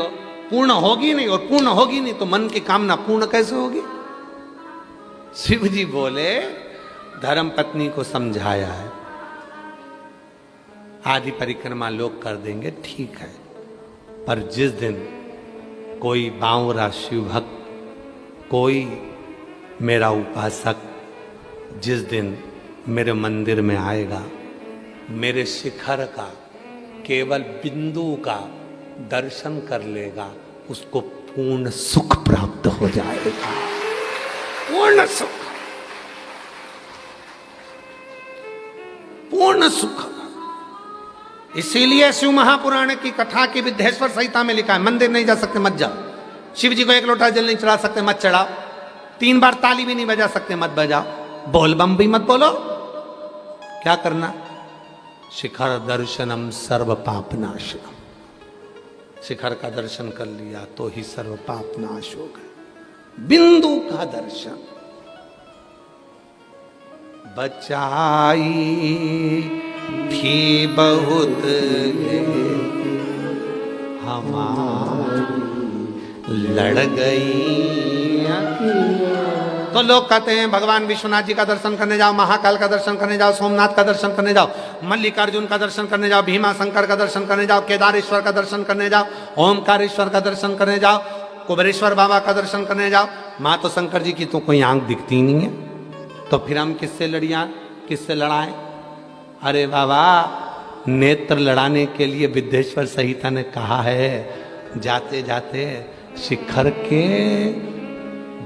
पूर्ण होगी नहीं, और पूर्ण होगी नहीं तो मन की कामना पूर्ण कैसे होगी। शिव जी बोले, धर्म पत्नी को समझाया है, आधी परिक्रमा लोग कर देंगे, ठीक है, पर जिस दिन कोई बावरा शिव भक्त, कोई मेरा उपासक जिस दिन मेरे मंदिर में आएगा, मेरे शिखर का केवल बिंदु का दर्शन कर लेगा, उसको पूर्ण सुख प्राप्त हो जाएगा, पूर्ण सुख, पूर्ण सुख। इसीलिए शिव महापुराण की कथा की विद्येश्वर संहिता में लिखा है, मंदिर नहीं जा सकते मत जाओ, शिव जी को एक लोटा जल नहीं चढ़ा सकते मत चढ़ाओ, 3 बार ताली भी नहीं बजा सकते मत बजाओ, बोल बम भी मत बोलो। क्या करना? शिखर दर्शनम सर्व पाप नाशनम। शिखर का दर्शन कर लिया तो ही सर्व पाप नाश हो गए। बिंदु का दर्शन। बचाई थी बहुत हमारी लड़ गई। तो लोग कहते हैं भगवान विश्वनाथ जी का दर्शन करने जाओ, महाकाल का दर्शन करने जाओ, सोमनाथ का दर्शन करने जाओ, मल्लिकार्जुन का दर्शन करने जाओ, भीमा शंकर का दर्शन करने जाओ, केदारेश्वर का दर्शन करने जाओ, ओमकारेश्वर का दर्शन करने जाओ, कुबेरेश्वर बाबा का दर्शन करने जाओ। माँ तो शंकर जी की तो कोई आंख दिखती नहीं है, तो फिर हम किससे लड़ाएं? अरे बाबा, नेत्र लड़ाने के लिए विद्येश्वर संहिता ने कहा है, जाते जाते शिखर के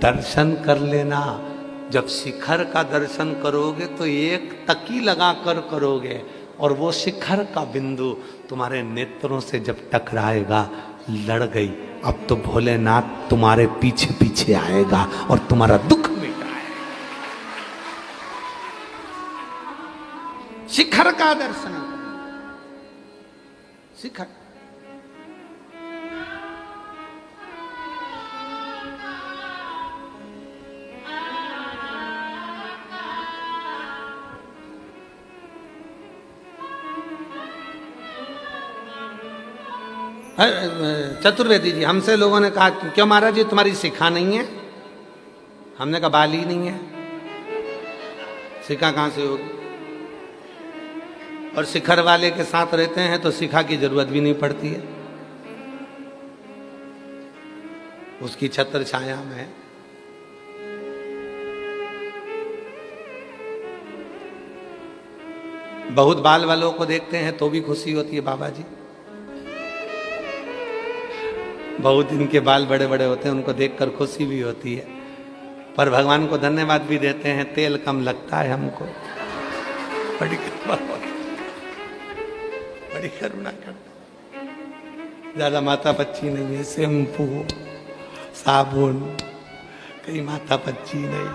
दर्शन कर लेना। जब शिखर का दर्शन करोगे तो एक तकी लगा कर करोगे, और वो शिखर का बिंदु तुम्हारे नेत्रों से जब टकराएगा, लड़ गई, अब तो भोलेनाथ तुम्हारे पीछे पीछे आएगा और तुम्हारा दुख मिटाएगा। शिखर का दर्शन, शिखर। चतुर्वेदी जी, हमसे लोगों ने कहा क्यों महाराज जी तुम्हारी शिखा नहीं है? हमने कहा बाली नहीं है, शिखा कहां से होगी? और शिखर वाले के साथ रहते हैं तो शिखा की जरूरत भी नहीं पड़ती है, उसकी छत्र छाया में। बहुत बाल वालों को देखते हैं तो भी खुशी होती है बाबा जी, बहुत इनके बाल बड़े बड़े होते हैं, उनको देखकर खुशी भी होती है, पर भगवान को धन्यवाद भी देते हैं, तेल कम लगता है हमको। बड़ी करुणा करता, ज्यादा माथा पच्ची नहीं है, शैम्पू साबुन कहीं माथा पच्ची नहीं,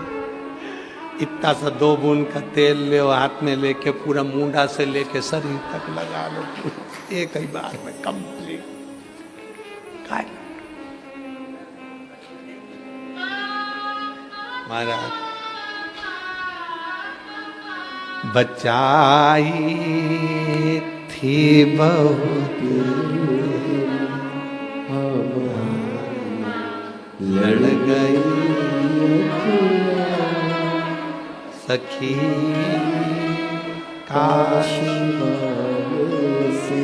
इतना सा 2 बूंद का तेल ले हाथ में लेके पूरा मुंडा से लेके शरीर तक लगा लो, एक ही बार में कंप्लीट। महाराज बचाई थी बहुत लड़ गई सखी काशी से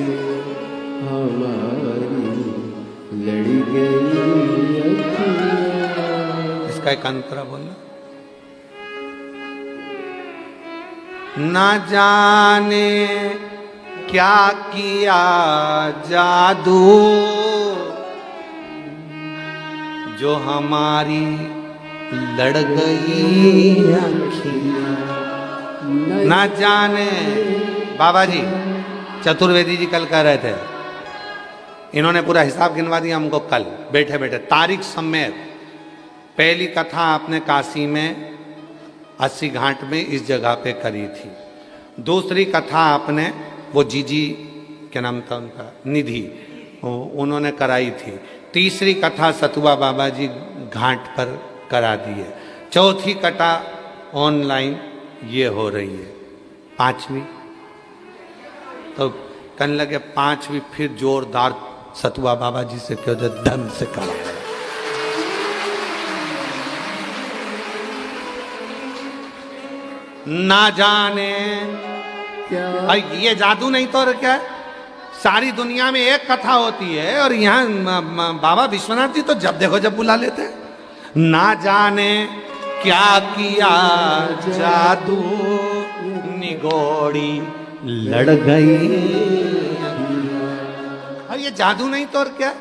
हमारी लड़ गई। इसका एक अंतरा बोलना। ना जाने क्या किया जादू, जो हमारी लड़ गई अखियां, ना जाने। बाबा जी चतुर्वेदी जी कल कह रहे थे, इन्होंने पूरा हिसाब गिनवा दिया हमको कल बैठे बैठे तारीख समेत। पहली कथा आपने काशी में 80 घाट में इस जगह पे करी थी। दूसरी कथा आपने वो जीजी क्या नाम था उनका, निधि, उन्होंने कराई थी। तीसरी कथा सतुआ बाबा जी घाट पर करा दी है। चौथी कथा ऑनलाइन ये हो रही है। पांचवी तो कहने लगे पांचवी फिर जोरदार सतुआ बाबा जी से क्यों धन से करा। ना जाने क्या ये जादू नहीं तो और क्या है? सारी दुनिया में एक कथा होती है और यहाँ बाबा विश्वनाथ जी तो जब देखो जब बुला लेते हैं। ना जाने क्या किया जादू निगोड़ी लड़ गई। और ये जादू नहीं तो और क्या?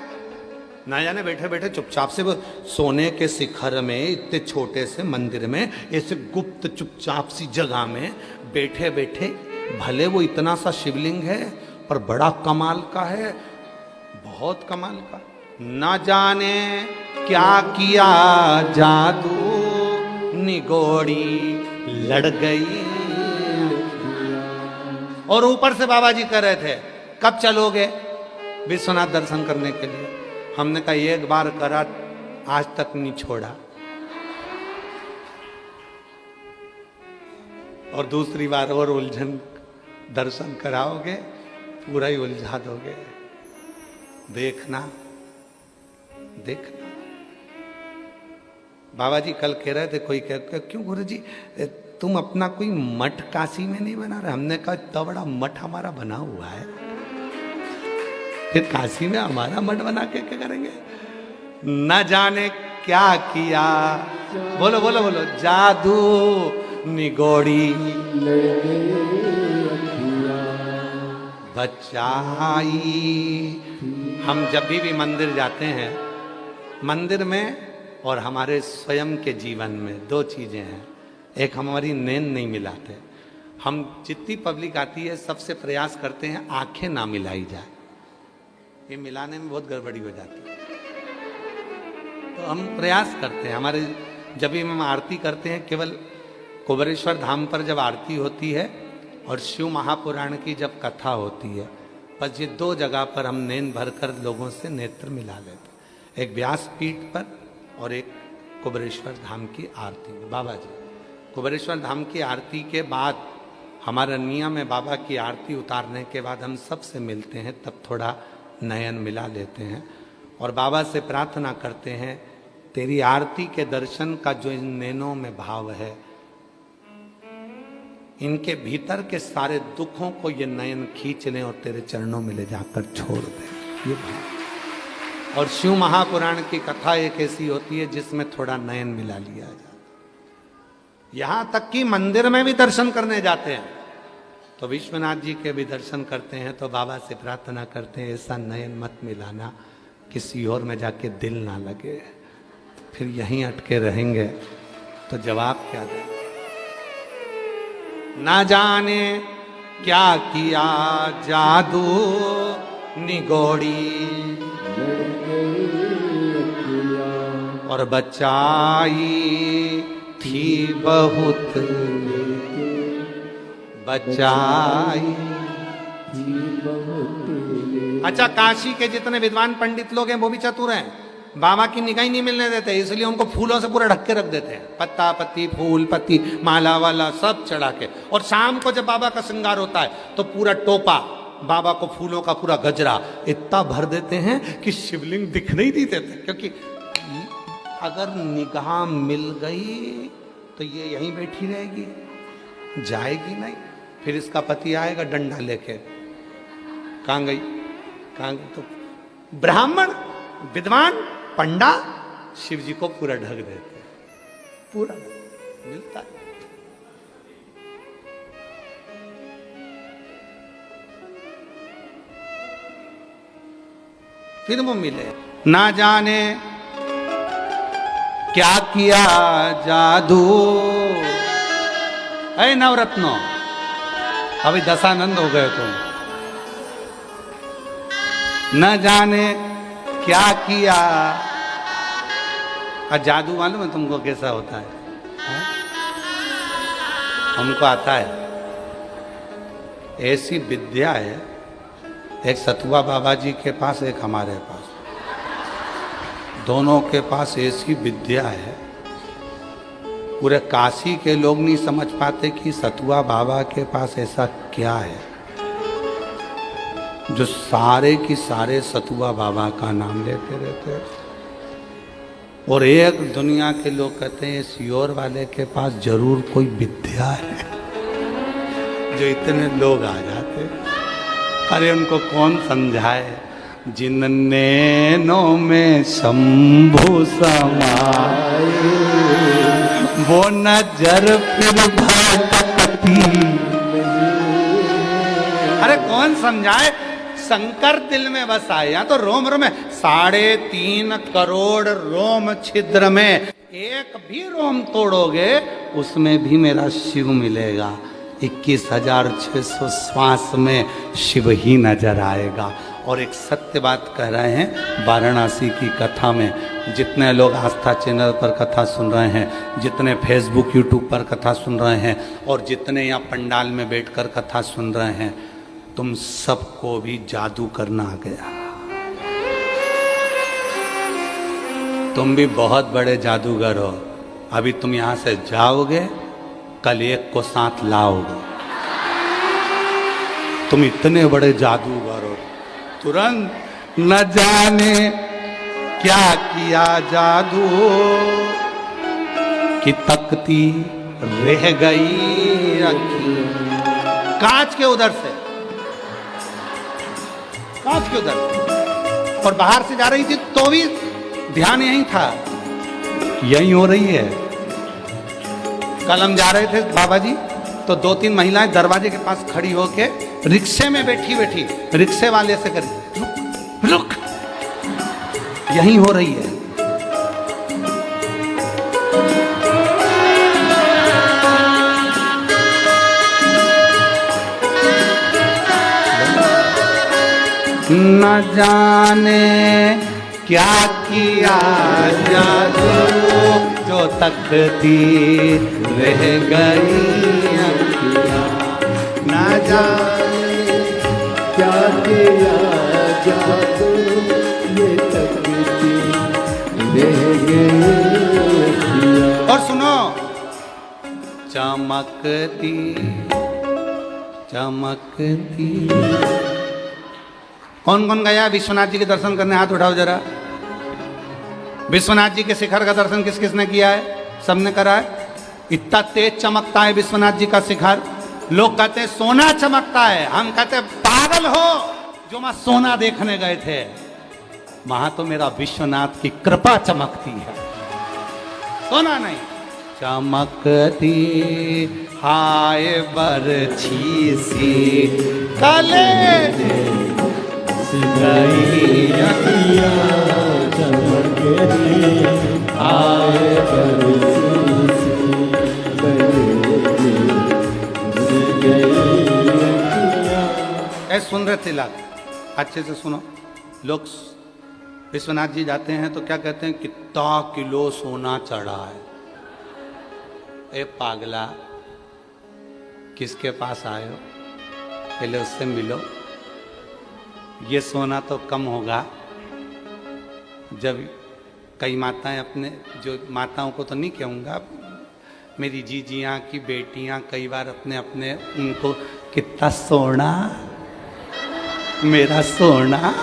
ना जाने बैठे बैठे चुपचाप से वो सोने के शिखर में इतने छोटे से मंदिर में ऐसे गुप्त चुपचाप सी जगह में बैठे बैठे, भले वो इतना सा शिवलिंग है पर बड़ा कमाल का है, बहुत कमाल का। ना जाने क्या किया जादू निगोड़ी लड़ गई। और ऊपर से बाबा जी कह रहे थे कब चलोगे विश्वनाथ दर्शन करने के लिए? हमने कहा एक बार करा आज तक नहीं छोड़ा, और दूसरी बार और उलझन दर्शन कराओगे पूरा ही उलझा दोगे। देखना देखना। बाबा जी कल कह रहे थे, कोई कह क्यों गुरु जी तुम अपना कोई मठ काशी में नहीं बना रहे? हमने कहा इतना बड़ा मठ हमारा बना हुआ है, फिर काशी में हमारा मठ बना के क्या करेंगे? न जाने क्या किया, बोलो बोलो बोलो, जादू निगोड़ी बचाई। हम जब भी मंदिर जाते हैं, मंदिर में और हमारे स्वयं के जीवन में दो चीजें हैं। एक हमारी नींद नहीं मिलाते। हम जितनी पब्लिक आती है सबसे प्रयास करते हैं आंखें ना मिलाई जाए, ये मिलाने में बहुत गड़बड़ी हो जाती है। तो हम प्रयास करते हैं, हमारे जब भी हम आरती करते हैं, केवल कुबेरेश्वर धाम पर जब आरती होती है और शिव महापुराण की जब कथा होती है, बस ये दो जगह पर हम नैन भरकर लोगों से नेत्र मिला लेते। एक व्यासपीठ पर और एक कुबेरेश्वर धाम की आरती में। बाबा जी कुबेरेश्वर धाम की आरती के बाद हमारा नियम है, बाबा की आरती उतारने के बाद हम सबसे मिलते हैं, तब थोड़ा नयन मिला लेते हैं और बाबा से प्रार्थना करते हैं तेरी आरती के दर्शन का जो इन नैनों में भाव है, इनके भीतर के सारे दुखों को ये नयन खींच लें और तेरे चरणों में ले जाकर छोड़ दें, ये भाव। और शिव महापुराण की कथा एक ऐसी होती है जिसमें थोड़ा नयन मिला लिया जाता। यहां तक कि मंदिर में भी दर्शन करने जाते हैं तो विश्वनाथ जी के भी दर्शन करते हैं तो बाबा से प्रार्थना करते हैं ऐसा नयन मत मिलाना किसी और में जाके दिल ना लगे, फिर यहीं अटके रहेंगे तो जवाब क्या दें? ना जाने क्या किया जादू निगोड़ी और बचाई थी बहुत बचाई। अच्छा, काशी के जितने विद्वान पंडित लोग हैं वो भी चतुर हैं, बाबा की निगाह ही नहीं मिलने देते, इसलिए उनको फूलों से पूरा ढक के रख देते हैं, पत्ता पत्ती फूल पत्ती माला वाला सब चढ़ा के। और शाम को जब बाबा का श्रृंगार होता है तो पूरा टोपा बाबा को फूलों का पूरा गजरा इतना भर देते हैं कि शिवलिंग दिखने ही नहीं देते, क्योंकि अगर निगाह मिल गई तो ये यहीं बैठी रहेगी, जाएगी नहीं। फिर इसका पति आएगा डंडा लेके, कहाँ गई कहाँ गई? तो ब्राह्मण विद्वान पंडा शिव जी को पूरा ढक देते, पूरा मिलता है। फिर वो मिले। ना जाने क्या किया जादू। अरे नवरत्नो, अभी दशानंद हो गए तुम। न जाने क्या किया। और जादू मालूम है तुमको कैसा होता है? हमको आता है। ऐसी विद्या है, एक सतुआ बाबा जी के पास, एक हमारे पास, दोनों के पास ऐसी विद्या है। पूरे काशी के लोग नहीं समझ पाते कि सतुआ बाबा के पास ऐसा क्या है जो सारे की सारे सतुआ बाबा का नाम लेते रहते हैं। और एक दुनिया के लोग कहते हैं इस योर वाले के पास जरूर कोई विद्या है जो इतने लोग आ जाते। अरे उनको कौन समझाए? जिन नैनों में शंभु समाए वो नजर फिर भटकती। अरे कौन समझाए? शंकर दिल में बसाए। या तो रोम रोम में 3.5 करोड़ रोम छिद्र में एक भी रोम तोड़ोगे उसमें भी मेरा शिव मिलेगा। 21,600 श्वास में शिव ही नजर आएगा। और एक सत्य बात कह रहे हैं, वाराणसी की कथा में जितने लोग आस्था चैनल पर कथा सुन रहे हैं, जितने फेसबुक यूट्यूब पर कथा सुन रहे हैं, और जितने यहाँ पंडाल में बैठकर कथा सुन रहे हैं, तुम सबको भी जादू करना आ गया। तुम भी बहुत बड़े जादूगर हो। अभी तुम यहाँ से जाओगे, कल एक को साथ लाओगे। तुम इतने बड़े जादूगर हो। तुरंत न जाने क्या किया जादू कि तकती रह गई अखी। कांच के उधर से, कांच के उधर, और बाहर से जा रही थी तो भी ध्यान यहीं था, यहीं हो रही है। कल हम जा रहे थे बाबा जी, तो 2-3 महिलाएं दरवाजे के पास खड़ी होके रिक्शे में बैठी बैठी रिक्शे वाले से करी, रुक रुक, यहीं हो रही है। न जाने क्या किया जादू जो तकती रह गई अखियाँ। न जाने क्या किया जादू ये तकती रह गई। और सुनो, चमकती चमकती। कौन कौन गया विश्वनाथ जी के दर्शन करने? हाथ उठाओ जरा। विश्वनाथ जी के शिखर का दर्शन किस किसने किया है? सबने करा है। इतना तेज चमकता है विश्वनाथ जी का शिखर। लोग कहते हैं सोना चमकता है, हम कहते हैं पागल हो जो मैं सोना देखने गए थे। वहां तो मेरा विश्वनाथ की कृपा चमकती है, सोना नहीं। चमकती हाय बरछी सी काले सुन रहे थे लाग, अच्छे से सुनो। लोग विश्वनाथ जी जाते हैं तो क्या कहते हैं? कितना किलो सोना चढ़ा है। ए पागला, किसके पास आए हो? पहले उससे मिलो। ये सोना तो कम होगा जब कई माताएं अपने, जो माताओं को तो नहीं कहूँगा, मेरी जीजियाँ की बेटियाँ कई बार अपने अपने उनको कितना सोना, मेरा सोना।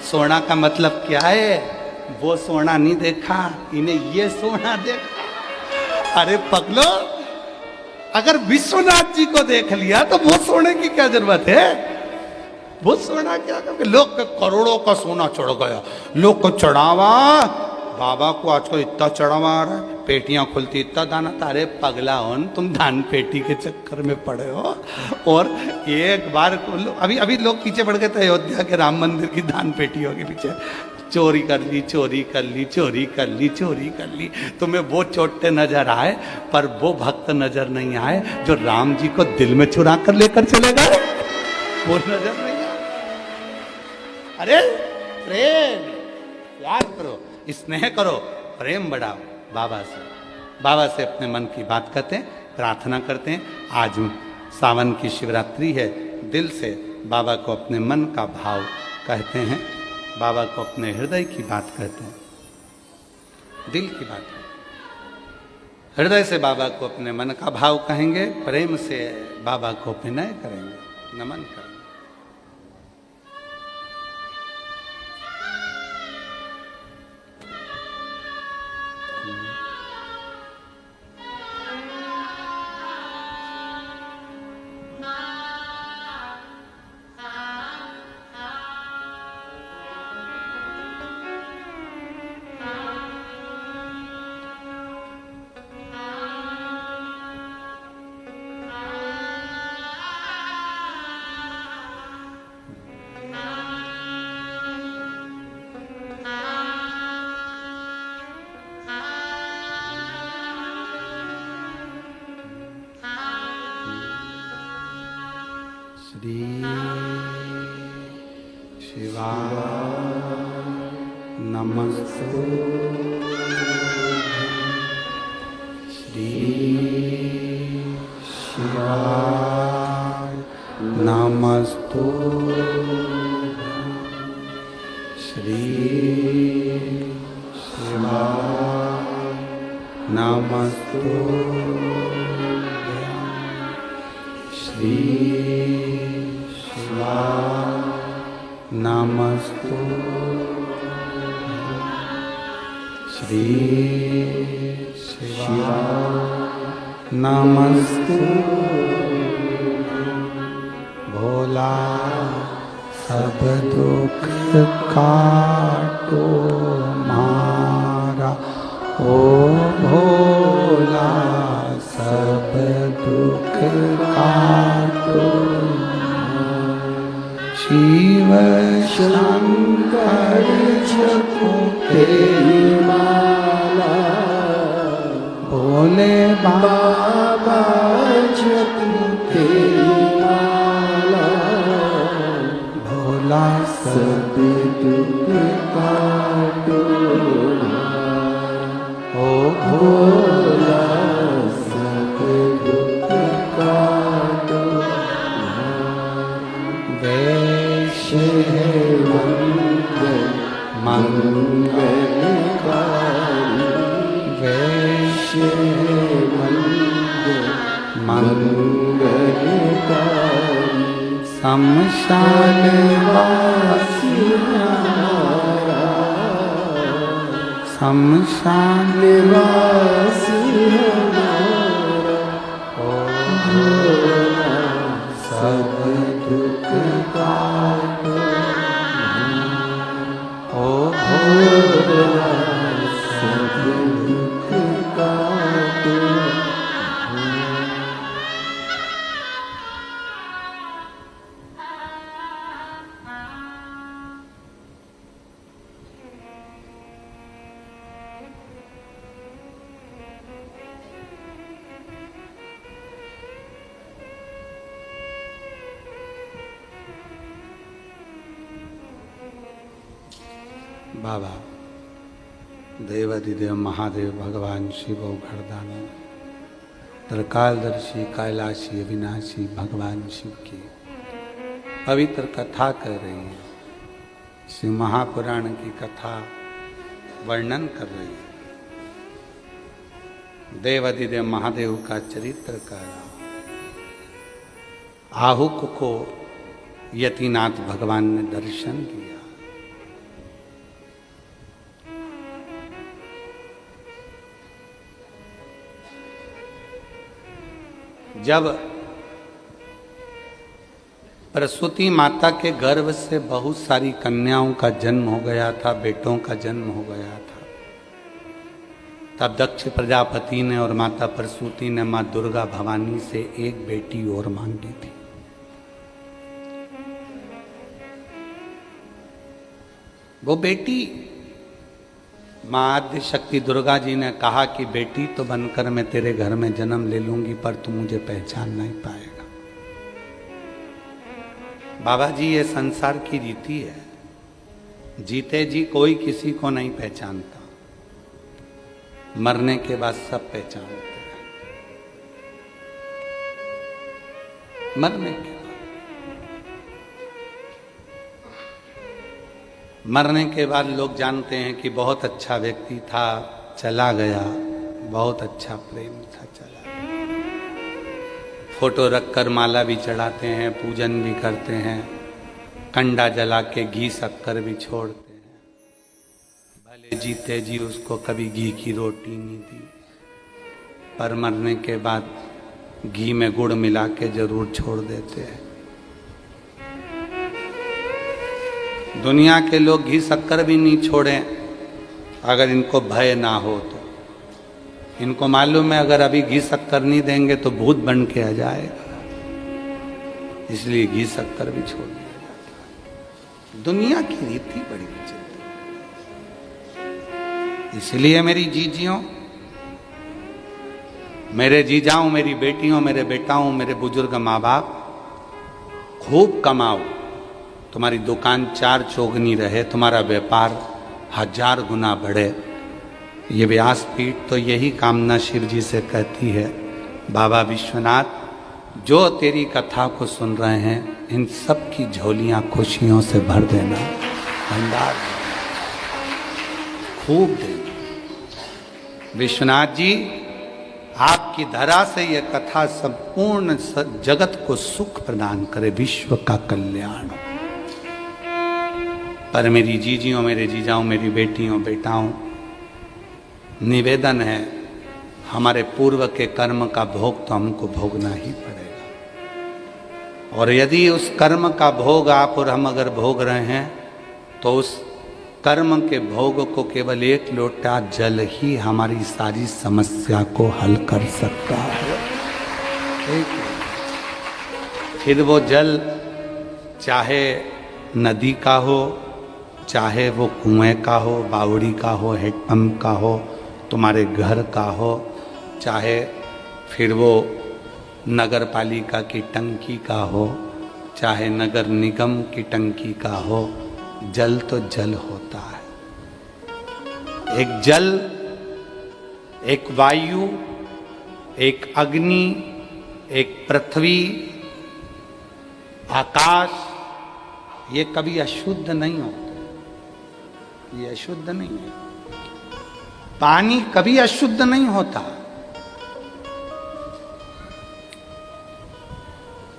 सोना का मतलब क्या है? वो सोना नहीं देखा, इन्हें ये सोना देखा। अरे पगलो, अगर विश्वनाथ जी को देख लिया तो वो सोने की क्या जरूरत है? वो सोना क्या करके? लोग करोड़ों का सोना चढ़ गया, लोग को चढ़ावा। बाबा को आजकल इतना चढ़ावा आ रहा है, पेटियां खुलती, इतना दाना। तारे पगला हो, तुम दान पेटी के चक्कर में पड़े हो। और एक बार अभी अभी लोग पीछे पड़ गए थे, अयोध्या के राम मंदिर की दान पेटी होगी पीछे। चोरी कर ली, चोरी कर ली, चोरी कर ली, चोरी कर ली। तुम्हें वो चोटे नजर आए पर वो भक्त नजर नहीं आए जो राम जी को दिल में चुरा कर लेकर चले गए, वो नजर नहीं आए। अरे प्रेम, प्यार करो, स्नेह करो, प्रेम बढ़ाओ बाबा से अपने मन की बात करते हैं, प्रार्थना करते हैं। आज सावन की शिवरात्रि है, दिल से बाबा को अपने मन का भाव कहते हैं, बाबा को अपने हृदय की बात कहते हैं, दिल की बात है। हृदय से बाबा को अपने मन का भाव कहेंगे, प्रेम से बाबा को विनय करेंगे, नमन करेंगे। श्री शिवाय नमस्तु, श्री शिवाय नमस्तु, श्री शिवाय नमस्तु, श्री नमस्तु, श्री शिवाय नमस्तु। भोला सब दुख काटो मारा, ओ भोला सब दुख काटो। शिव शंकर जपो तेरी माला, भोले बाबा जपो तेरी माला, भोला सब दुख काटो, ओ भोला सब दुख काटो। वैश्य मंगलकारी, वैश्य मंगलकारी, शमशान वासी हमारा, शमशान वासी हमारा, ओ भोला सब दुख काटो, ओ भोला सब दुख काटो। बाबा देवाधिदेव महादेव भगवान शिव घरदानी त्रिकालदर्शी कैलाशी अविनाशी भगवान शिव की पवित्र कथा कर रही है, शिव महापुराण की कथा वर्णन कर रही है। देवाधिदेव महादेव का चरित्र का आहुक को यतिनाथ भगवान ने दर्शन दिया। जब प्रसूति माता के गर्भ से बहुत सारी कन्याओं का जन्म हो गया था, बेटों का जन्म हो गया था, तब दक्ष प्रजापति ने और माता प्रसूति ने मां दुर्गा भवानी से एक बेटी और मांगी थी। वो बेटी माँ आद्य शक्ति दुर्गा जी ने कहा कि बेटी तो बनकर मैं तेरे घर में जन्म ले लूंगी, पर तू मुझे पहचान नहीं पाएगा। बाबा जी, ये संसार की रीति है, जीते जी कोई किसी को नहीं पहचानता, मरने के बाद सब पहचानते हैं। मरने के बाद लोग जानते हैं कि बहुत अच्छा व्यक्ति था, चला गया, बहुत अच्छा प्रेम था, चला गया। फोटो रखकर माला भी चढ़ाते हैं, पूजन भी करते हैं, कंडा जला के घी शक्कर भी छोड़ते हैं। भले जीते जी उसको कभी घी की रोटी नहीं दी, पर मरने के बाद घी में गुड़ मिला के जरूर छोड़ देते हैं। दुनिया के लोग घी शक्कर भी नहीं छोड़ें अगर इनको भय ना हो तो। इनको मालूम है अगर अभी घी शक्कर नहीं देंगे तो भूत बन के आ जाएगा, इसलिए घी शक्कर भी छोड़ दिया जाता है। दुनिया की रीति बड़ी विचित्र। इसलिए मेरी जीजियों, मेरे जीजाओं, मेरी बेटियों, मेरे बेटाओं, मेरे बुजुर्ग माँ बाप, खूब कमाओ, तुम्हारी दुकान 4 चौगनी रहे, तुम्हारा व्यापार 1000 गुना बढ़े। ये व्यासपीठ तो यही कामना शिव जी से कहती है। बाबा विश्वनाथ, जो तेरी कथा को सुन रहे हैं, इन सब की झोलियां खुशियों से भर देना, भंडार खूब देना। विश्वनाथ जी, आपकी धरा से यह कथा संपूर्ण जगत को सुख प्रदान करे, विश्व का कल्याण। पर मेरी जीजियों, मेरे जीजाओं, मेरी बेटियों, बेटाओं, निवेदन है, हमारे पूर्व के कर्म का भोग तो हमको भोगना ही पड़ेगा। और यदि उस कर्म का भोग आप और हम अगर भोग रहे हैं, तो उस कर्म के भोग को केवल 1 लोटा जल ही हमारी सारी समस्या को हल कर सकता है। फिर वो जल चाहे नदी का हो, चाहे वो कुएं का हो, बावड़ी का हो, हैंडपंप का हो, तुम्हारे घर का हो, चाहे फिर वो नगर पालिका की टंकी का हो, चाहे नगर निगम की टंकी का हो, जल तो जल होता है। एक जल, एक वायु, एक अग्नि, एक पृथ्वी, आकाश, ये कभी अशुद्ध नहीं होते, ये अशुद्ध नहीं है। पानी कभी अशुद्ध नहीं होता,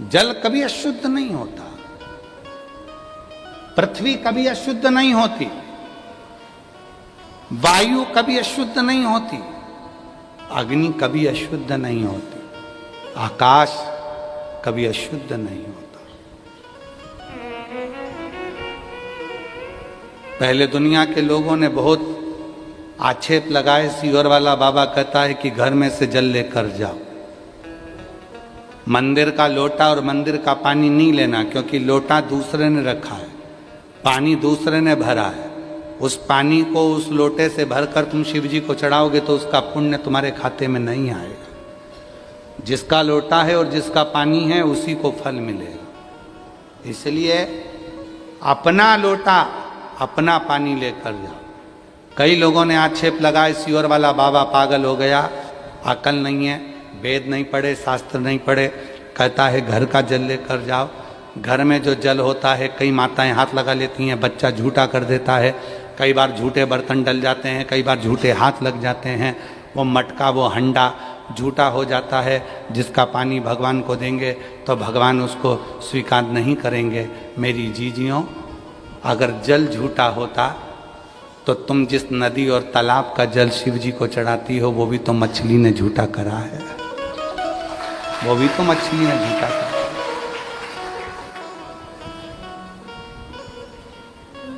जल कभी अशुद्ध नहीं होता, पृथ्वी कभी अशुद्ध नहीं होती, वायु कभी अशुद्ध नहीं होती, अग्नि कभी अशुद्ध नहीं होती, आकाश कभी अशुद्ध नहीं होता। पहले दुनिया के लोगों ने बहुत आक्षेप लगाए, सीवर वाला बाबा कहता है कि घर में से जल लेकर जाओ, मंदिर का लोटा और मंदिर का पानी नहीं लेना, क्योंकि लोटा दूसरे ने रखा है, पानी दूसरे ने भरा है। उस पानी को उस लोटे से भरकर तुम शिव जी को चढ़ाओगे तो उसका पुण्य तुम्हारे खाते में नहीं आएगा। जिसका लोटा है और जिसका पानी है उसी को फल मिलेगा। इसलिए अपना लोटा, अपना पानी लेकर जाओ। कई लोगों ने आक्षेप लगाए, सीवर वाला बाबा पागल हो गया, अकल नहीं है, वेद नहीं पढ़े, शास्त्र नहीं पढ़े, कहता है घर का जल लेकर जाओ। घर में जो जल होता है, कई माताएं हाथ लगा लेती हैं, बच्चा झूठा कर देता है, कई बार झूठे बर्तन डल जाते हैं, कई बार झूठे हाथ लग जाते हैं, वो मटका, वो हंडा झूठा हो जाता है। जिसका पानी भगवान को देंगे तो भगवान उसको स्वीकार नहीं करेंगे। मेरी जीजियों, अगर जल झूठा होता तो तुम जिस नदी और तालाब का जल शिव जी को चढ़ाती हो, वो भी तो मछली ने झूठा करा है, वो भी तो मछली ने झूठा करा।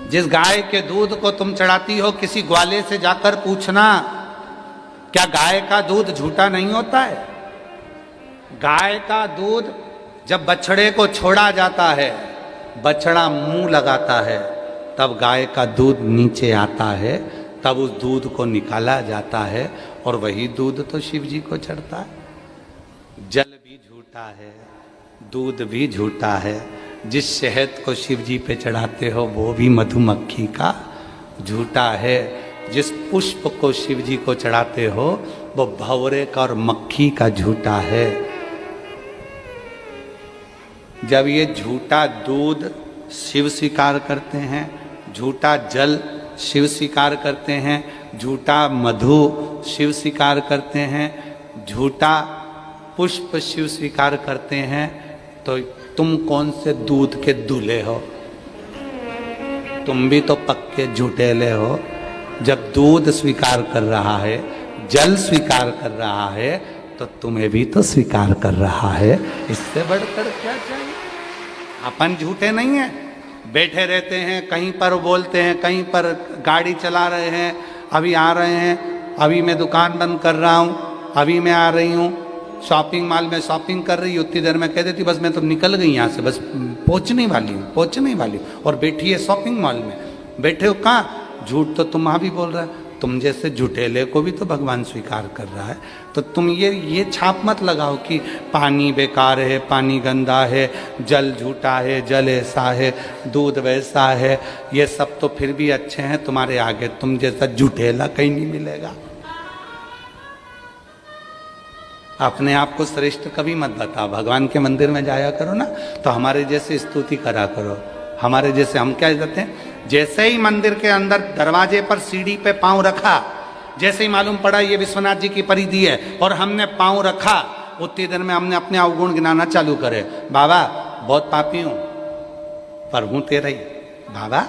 जिस गाय के दूध को तुम चढ़ाती हो, किसी ग्वाले से जाकर पूछना, क्या गाय का दूध झूठा नहीं होता है? गाय का दूध जब बछड़े को छोड़ा जाता है, बछड़ा मुंह लगाता है, तब गाय का दूध नीचे आता है, तब उस दूध को निकाला जाता है और वही दूध तो शिव जी को चढ़ता है। जल भी झूठा है, दूध भी झूठा है। जिस शहद को शिव जी पे चढ़ाते हो वो भी मधुमक्खी का झूठा है। जिस पुष्प को शिव जी को चढ़ाते हो वो भंवरे का और मक्खी का झूठा है। जब ये झूठा दूध शिव स्वीकार करते हैं, झूठा जल शिव स्वीकार करते हैं, झूठा मधु शिव स्वीकार करते हैं, झूठा पुष्प शिव स्वीकार करते हैं, तो तुम कौन से दूध के दूल्हे हो? तुम भी तो पक्के झूठेले हो। जब दूध स्वीकार कर रहा है, जल स्वीकार कर रहा है, तो तुम्हें भी तो स्वीकार कर रहा है। इससे बढ़कर क्या चाहिए? अपन झूठे नहीं है, बैठे रहते हैं, कहीं पर बोलते हैं, कहीं पर गाड़ी चला रहे हैं, अभी आ रहे हैं, अभी मैं दुकान बंद कर रहा हूँ, अभी मैं आ रही हूँ, शॉपिंग मॉल में शॉपिंग कर रही, उतनी देर में कह देती बस मैं तो निकल गई यहाँ से, बस पहुँचने वाली हूँ, और बैठी है शॉपिंग मॉल में। बैठे हो कहाँ? झूठ तो तुम वहाँ भी बोल रहा है। तुम जैसे झूठेले को भी तो भगवान स्वीकार कर रहा है। तो तुम ये छाप मत लगाओ कि पानी बेकार है, पानी गंदा है, जल झूठा है, जल ऐसा है, दूध वैसा है। ये सब तो फिर भी अच्छे हैं, तुम्हारे आगे तुम जैसा झूठेला कहीं नहीं मिलेगा। अपने आप को श्रेष्ठ कभी मत बताओ। भगवान के मंदिर में जाया करो ना, तो हमारे जैसे स्तुति करा करो। हमारे जैसे हम क्या कहते हैं, जैसे ही मंदिर के अंदर दरवाजे पर सीढ़ी पे पांव रखा, जैसे ही मालूम पड़ा ये विश्वनाथ जी की परिधि है और हमने पांव रखा, उतनी देर में हमने अपने अवगुण गिनाना चालू करे। बाबा बहुत पापी हूं पर हूं तेरा ही। बाबा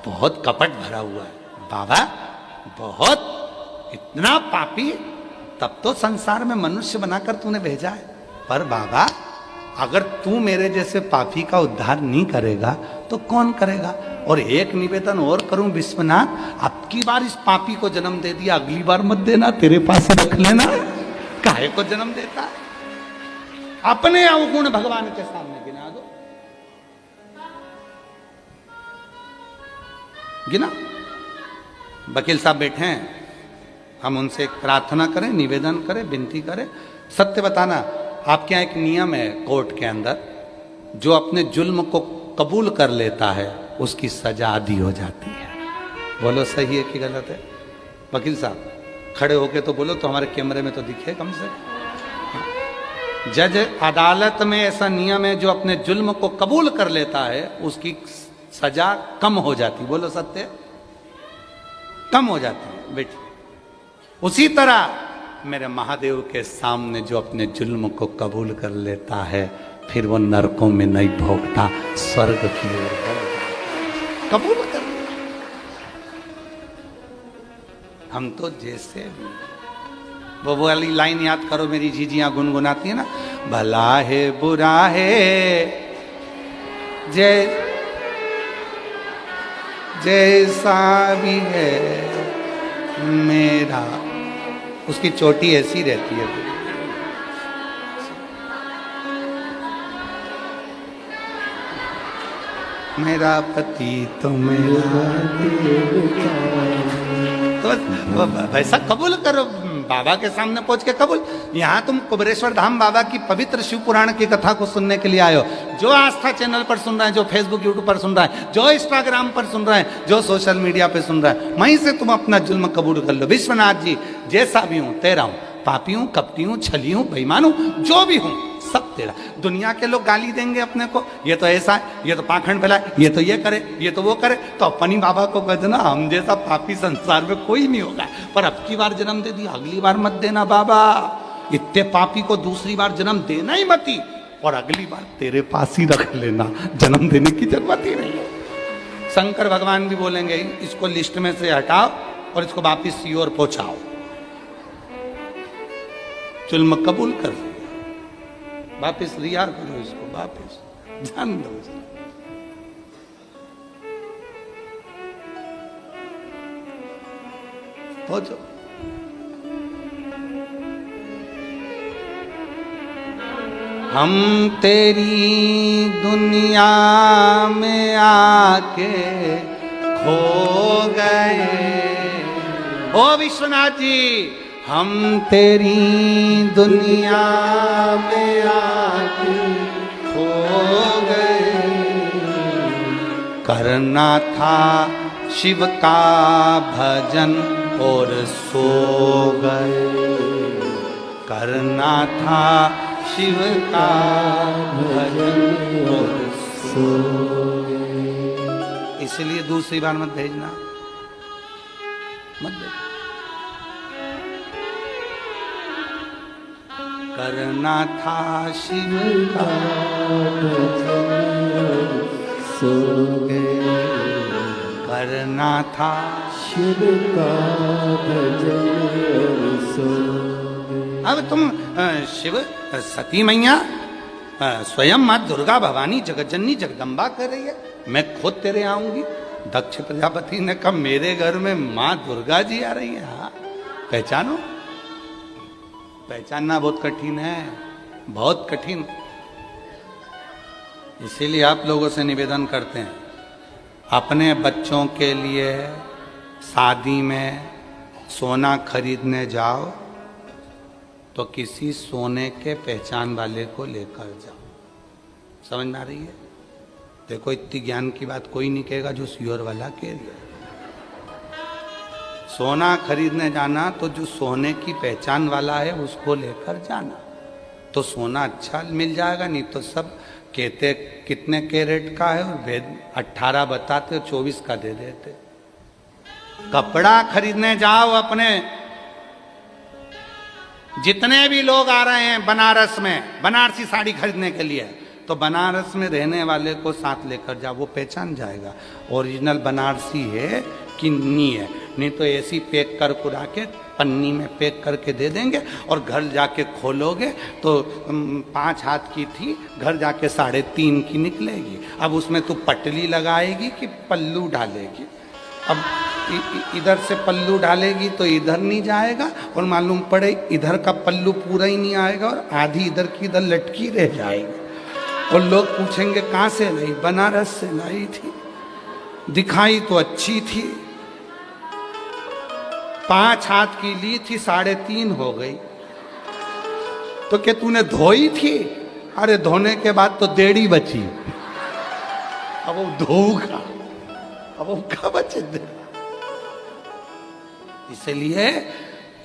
बहुत कपट भरा हुआ है। बाबा बहुत इतना पापी, तब तो संसार में मनुष्य बनाकर तूने भेजा है। पर बाबा अगर तू मेरे जैसे पापी का उद्धार नहीं करेगा तो कौन करेगा? और एक निवेदन और करूं विश्वनाथ, अब की बार इस पापी को जन्म दे दिया, अगली बार मत देना, तेरे पास रख लेना। काहे को जन्म देता है? अपने अवगुण भगवान के सामने गिना दो, गिना। वकील साहब बैठे हैं, हम उनसे एक प्रार्थना करें, निवेदन करें, विनती करें। सत्य बताना। आपके यहाँ एक नियम है कोर्ट के अंदर, जो अपने जुल्म को कबूल कर लेता है उसकी सजा आधी हो जाती है। बोलो सही है कि गलत है? वकील साहब खड़े होके तो बोलो, तो हमारे कैमरे में तो दिखे कम से कम। जज अदालत में ऐसा नियम है, जो अपने जुल्म को कबूल कर लेता है उसकी सजा कम हो जाती। बोलो सत्य, कम हो जाती है बेटी। उसी तरह मेरे महादेव के सामने जो अपने जुल्म को कबूल कर लेता है, फिर वो नरकों में नहीं भोगता, स्वर्ग की ओर कबूल कर। हम तो जैसे भी, वो वाली लाइन याद करो, मेरी जीजियां गुनगुनाती है ना, भला है बुरा है जैसा भी है मेरा, उसकी चोटी ऐसी रहती है। मेरा पति तो मेरा तो वैसा कबूल करो, बाबा के सामने पहुंच के कबूल। यहाँ तुम कुबेरेश्वर धाम बाबा की पवित्र शिव पुराण की कथा को सुनने के लिए आए हो। जो आस्था चैनल पर सुन रहे हैं, जो फेसबुक यूट्यूब पर सुन रहे हैं, जो इंस्टाग्राम पर सुन रहे हैं, जो सोशल मीडिया पे सुन रहे हैं, वहीं से तुम अपना जुल्म कबूल कर लो। विश्वनाथ जी जैसा भी हूँ तेरा हूँ, पापी हूँ, कपटी हूँ, छली हूँ, बेईमान हूँ, जो भी हूँ सब तेरा। दुनिया के लोग गाली देंगे अपने को, ये तो ऐसा है, ये तो पाखंड फैलाए, ये तो ये करे, ये तो वो करे, तो अपनी बाबा को कह देना हम जैसा पापी संसार में कोई नहीं होगा। पर अब की बार जन्म दे दिया, अगली बार मत देना बाबा। इतने पापी को दूसरी बार जन्म देना ही मत, और अगली बार तेरे पास ही रख लेना, जन्म देने की जरूरत ही नहीं है। शंकर भगवान भी बोलेंगे इसको लिस्ट में से हटाओ और इसको वापिस सी ओर पहुंचाओ। जुल्म कबूल कर, वापिस रिया करो इसको, वापिस जान दो इसको। पहुंचो। हम तेरी दुनिया में आके खो गए। ओ विश्वनाथ जी, हम तेरी दुनिया में आके खो गए। करना था शिव का भजन और सो गए। करना था शिव का भजन और सो गए। इसलिए दूसरी बार मत भेजना, मत भेजना। करना था शिव का सो गए। करना था शिव का भजन सो गए। अब तुम शिव सती मैया स्वयं माँ दुर्गा भवानी जगज्जननी जगदम्बा कर रही है, मैं खुद तेरे आऊंगी। दक्ष प्रजापति ने कहा मेरे घर में माँ दुर्गा जी आ रही है। हाँ, पहचानो। पहचानना बहुत कठिन है, बहुत कठिन। इसीलिए आप लोगों से निवेदन करते हैं, अपने बच्चों के लिए शादी में सोना खरीदने जाओ तो किसी सोने के पहचान वाले को लेकर जाओ। समझ में आ रही है? देखो, इतनी ज्ञान की बात कोई नहीं कहेगा जो श्योर वाला कह रही। सोना खरीदने जाना तो जो सोने की पहचान वाला है उसको लेकर जाना, तो सोना अच्छा मिल जाएगा। नहीं तो सब कहते कितने कैरेट का है और वेद 18 बताते 24 का दे देते। कपड़ा खरीदने जाओ, अपने जितने भी लोग आ रहे हैं बनारस में बनारसी साड़ी खरीदने के लिए, तो बनारस में रहने वाले को साथ लेकर जाओ, वो पहचान जाएगा ओरिजिनल बनारसी है कि नहीं है। नहीं तो ऐसी पैक कर कुरा के पन्नी में पैक करके दे देंगे और घर जाके खोलोगे तो 5 हाथ की थी, घर जाके 3.5 की निकलेगी। अब उसमें तू पटली लगाएगी कि पल्लू डालेगी? अब इधर से पल्लू डालेगी तो इधर नहीं जाएगा, और मालूम पड़े इधर का पल्लू पूरा ही नहीं आएगा और आधी इधर की इधर लटकी रह जाएगी। और लोग पूछेंगे कहाँ से लाई? बनारस से लाई थी, दिखाई तो अच्छी थी। 5 हाथ की ली थी, 3.5 हो गई। तो क्या तूने धोई थी? अरे धोने के बाद तो 1.5 बची। अब वो धोऊगा, अब वो क्या बचे दे। इसलिए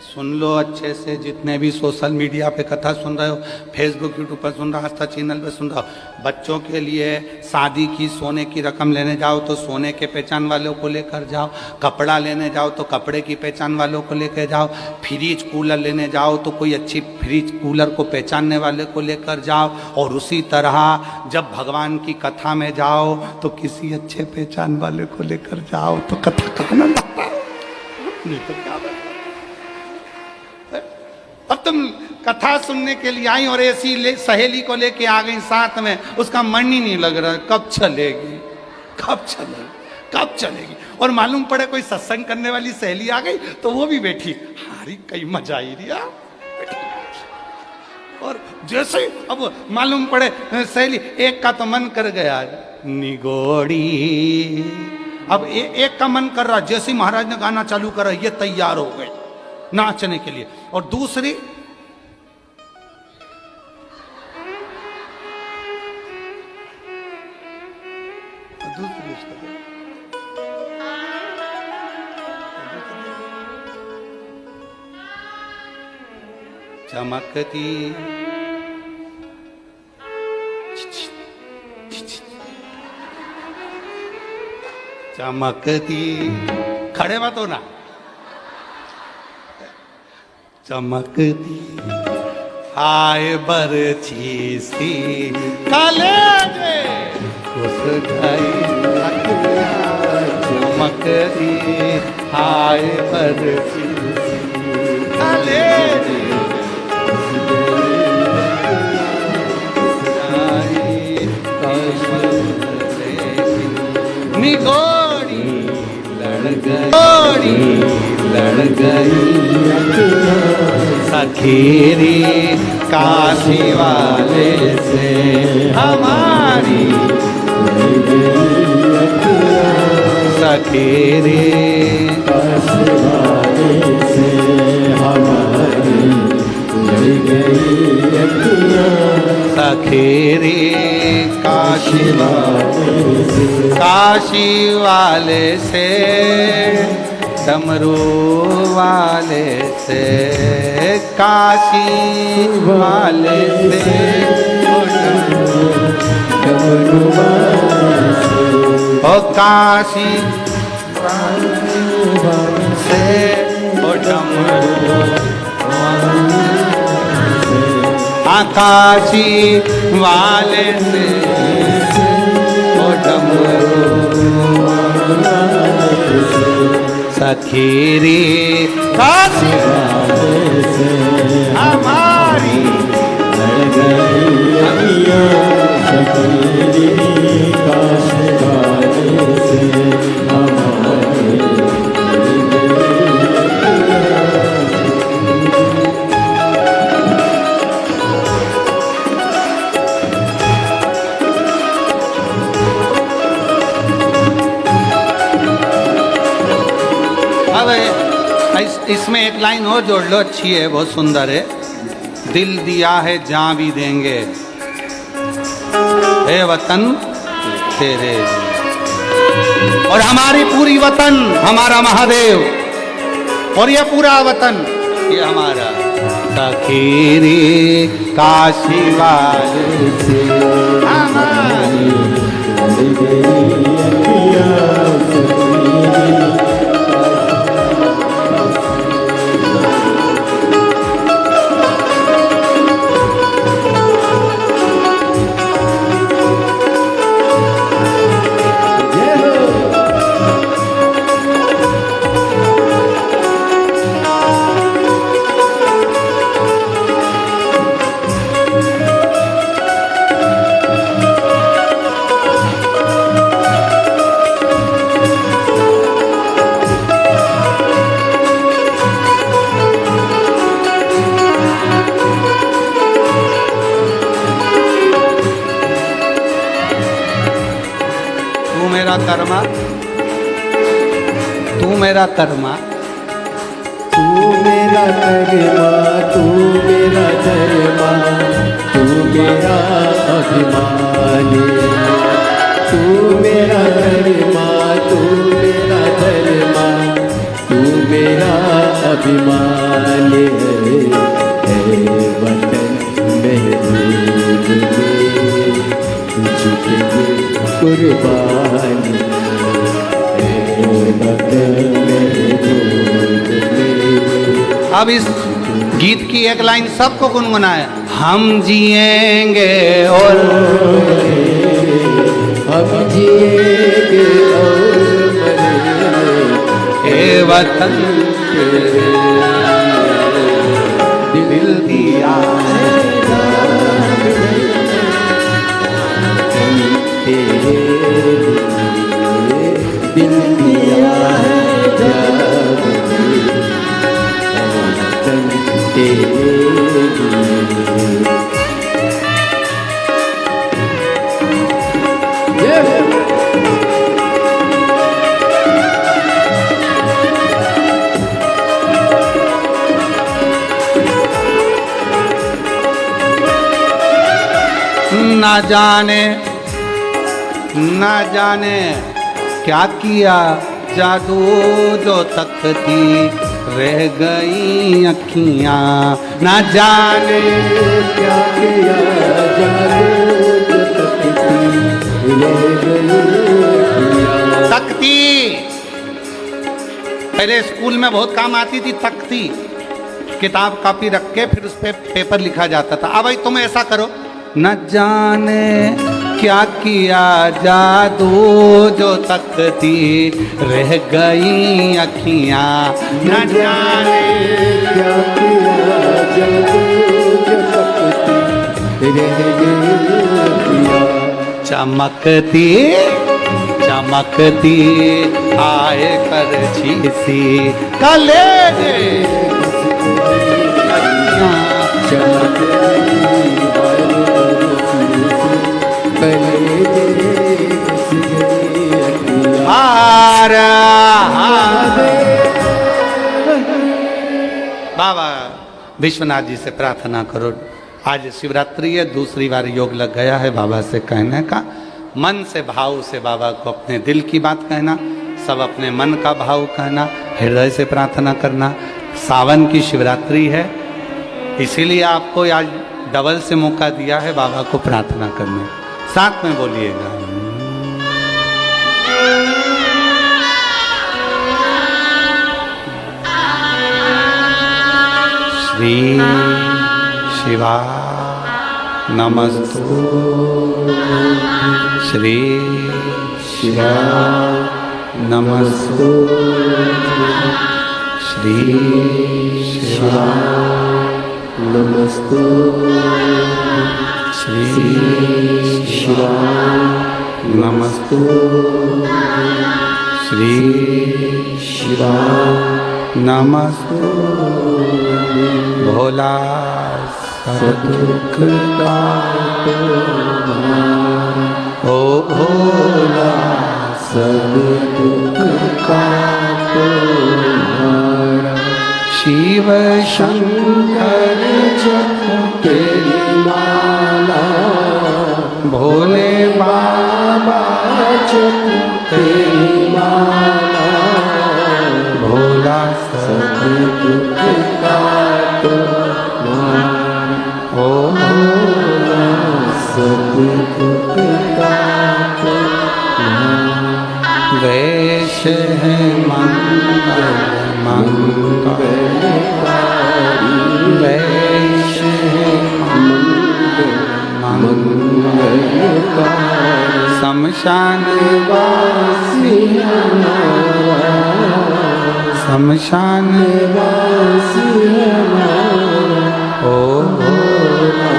सुन लो अच्छे से, जितने भी सोशल मीडिया पे कथा सुन रहे हो, फेसबुक यूट्यूब पर सुन रहे हो, आस्था चैनल पे सुन रहे हो, बच्चों के लिए शादी की सोने की रकम लेने जाओ तो सोने के पहचान वालों को लेकर जाओ, कपड़ा लेने जाओ तो कपड़े की पहचान वालों को लेकर जाओ, फ्रिज कूलर लेने जाओ तो कोई अच्छी फ्रिज कूलर को पहचानने वाले को लेकर जाओ। और उसी तरह जब भगवान की कथा में जाओ तो किसी अच्छे पहचान वाले को लेकर जाओ, तो कथा का आनंद आता है। नहीं तो क्या बात। अब तुम कथा सुनने के लिए आई और ऐसी सहेली को लेके आ गई साथ में, उसका मन ही नहीं लग रहा, कब चलेगी, कब चलेगी, कब चलेगी। और मालूम पड़े कोई सत्संग करने वाली सहेली आ गई तो वो भी बैठी, हारी कई मजा आई रिया। और जैसे अब मालूम पड़े सहेली, एक का तो मन कर गया निगोड़ी, अब एक का मन कर रहा, जैसे महाराज ने गाना चालू करा ये तैयार हो गए नाचने के लिए। और दूसरी चमकती चमकती, खड़े मत होना, चमकती आए बरछी सी कलेजे उस गई, चमकती आए बरछी सी कलेजे निगोड़ी लड़ गई सखीरी काशी वाले से हमारी सखी रे काश वाले से हमारी लड़ गई अखियाँ सखी रे काशी काशी वाले से डमरू वाले से काशी वाले से डमरू वाले ओ काशी से ओ डमरू आकाशी वाले से ओ डमरू सखी रे काशी वाले से हमारी लड़ गई अखियाँ सखी काश वाले से हमारी इसमें एक लाइन और जोड़ लो, अच्छी है, बहुत सुंदर है। दिल दिया है जान भी देंगे हे वतन तेरे, और हमारी पूरी वतन हमारा महादेव, और ये पूरा वतन ये हमारा सखी रे काशी वाले से हमारी लड़ गई अखियाँ सखी कर्मा, तू मेरा कर्मा, तू मेरा कर्मा, तू मेरा धर्मा, तू मेरा अभिमान, तू मेरा कर्मा, तू मेरा धर्मा, तू मेरा अभिमान है वतन महबूब में तुझे कुर्बानी अब इस गीत की एक लाइन सबको गुनगुनाए, हम जिएंगे और हम जिएंगे और मरेंगे हे वतन दिल दिया तेरे दिल दिया है जब तेरे ना जाने ना जाने क्या किया जादू जो तकती रह गई अखियाँ, ना जाने क्या किया जादू जो तकती रह गई तकती। पहले स्कूल में बहुत काम आती थी तकती, किताब कॉपी रख के फिर उस पर पेपर लिखा जाता था। अब भाई तुम ऐसा करो, न जाने क्या किया जादू जो तकती रह गई अखियाँ, न जाने क्या किया जादू जो तकती रह गई अखियाँ। चमकती चमकती आए करछी सी कले हर बाबा विश्वनाथ जी से प्रार्थना करो। आज शिवरात्रि है, दूसरी बार योग लग गया है बाबा से कहने का। मन से भाव से बाबा को अपने दिल की बात कहना, सब अपने मन का भाव कहना, हृदय से प्रार्थना करना। सावन की शिवरात्रि है, इसीलिए आपको आज डबल से मौका दिया है बाबा को प्रार्थना करने। साथ में बोलिएगा श्री शिवा नमस्तु, श्री शिवा नमस्तु, श्री शिवा नमस्तु, श्री शिवा नमस्तु, श्री शिवा नमस्तु। भोला सदुख काटो ओ भोला सब दुख काटो शिव शंकर जप तेरी माला, भोले बाबा जप तेरी माला, भोला सब दुख काटो ओ भोला सब दुख काटो। वैश है मंगल मंगल, वैश है मंगल, शमशान वासी शमशान वासी ओ भोला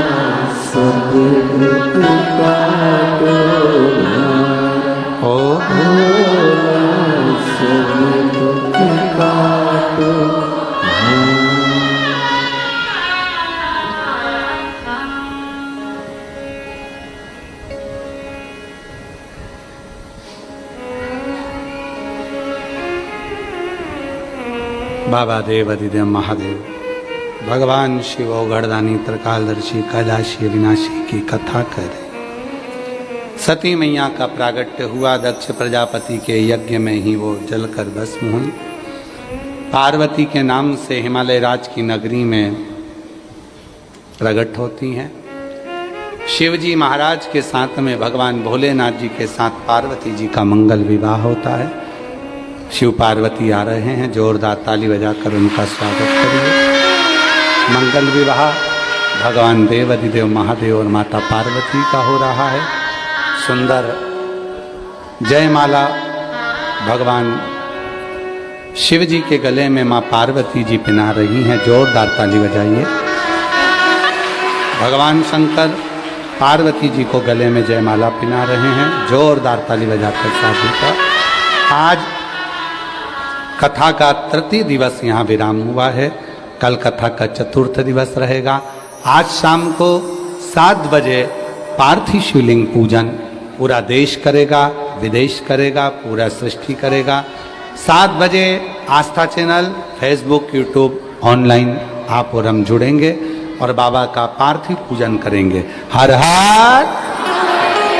सब दुख काटो ओ भोला सब दुख काटो। बाबा देव अधिदेव महादेव भगवान शिव गढ़दानी त्रिकालदर्शी कैलाशी अविनाशी की कथा करें। सती मैया का प्रागट्य हुआ, दक्ष प्रजापति के यज्ञ में ही वो जलकर भस्म हुई। पार्वती के नाम से हिमालय राज की नगरी में प्रकट होती हैं। शिवजी महाराज के साथ में भगवान भोलेनाथ जी के साथ पार्वती जी का मंगल विवाह होता है। शिव पार्वती आ रहे हैं, जोरदार ताली बजाकर उनका स्वागत करिए। मंगल विवाह भगवान देव अधिदेव महादेव और माता पार्वती का हो रहा है। सुंदर जयमाला भगवान शिव जी के गले में माँ पार्वती जी पहना रही हैं। जोरदार ताली बजाइए। भगवान शंकर पार्वती जी को गले में जयमाला पहना रहे हैं। जोरदार ताली बजाकर शादी का। आज कथा का तृतीय दिवस यहाँ विराम हुआ है। कल कथा का चतुर्थ दिवस रहेगा। आज शाम को 7 बजे पार्थिव शिवलिंग पूजन पूरा देश करेगा, विदेश करेगा, पूरा सृष्टि करेगा। 7 बजे आस्था चैनल, फेसबुक, यूट्यूब ऑनलाइन आप और हम जुड़ेंगे और बाबा का पार्थिव पूजन करेंगे। हर हर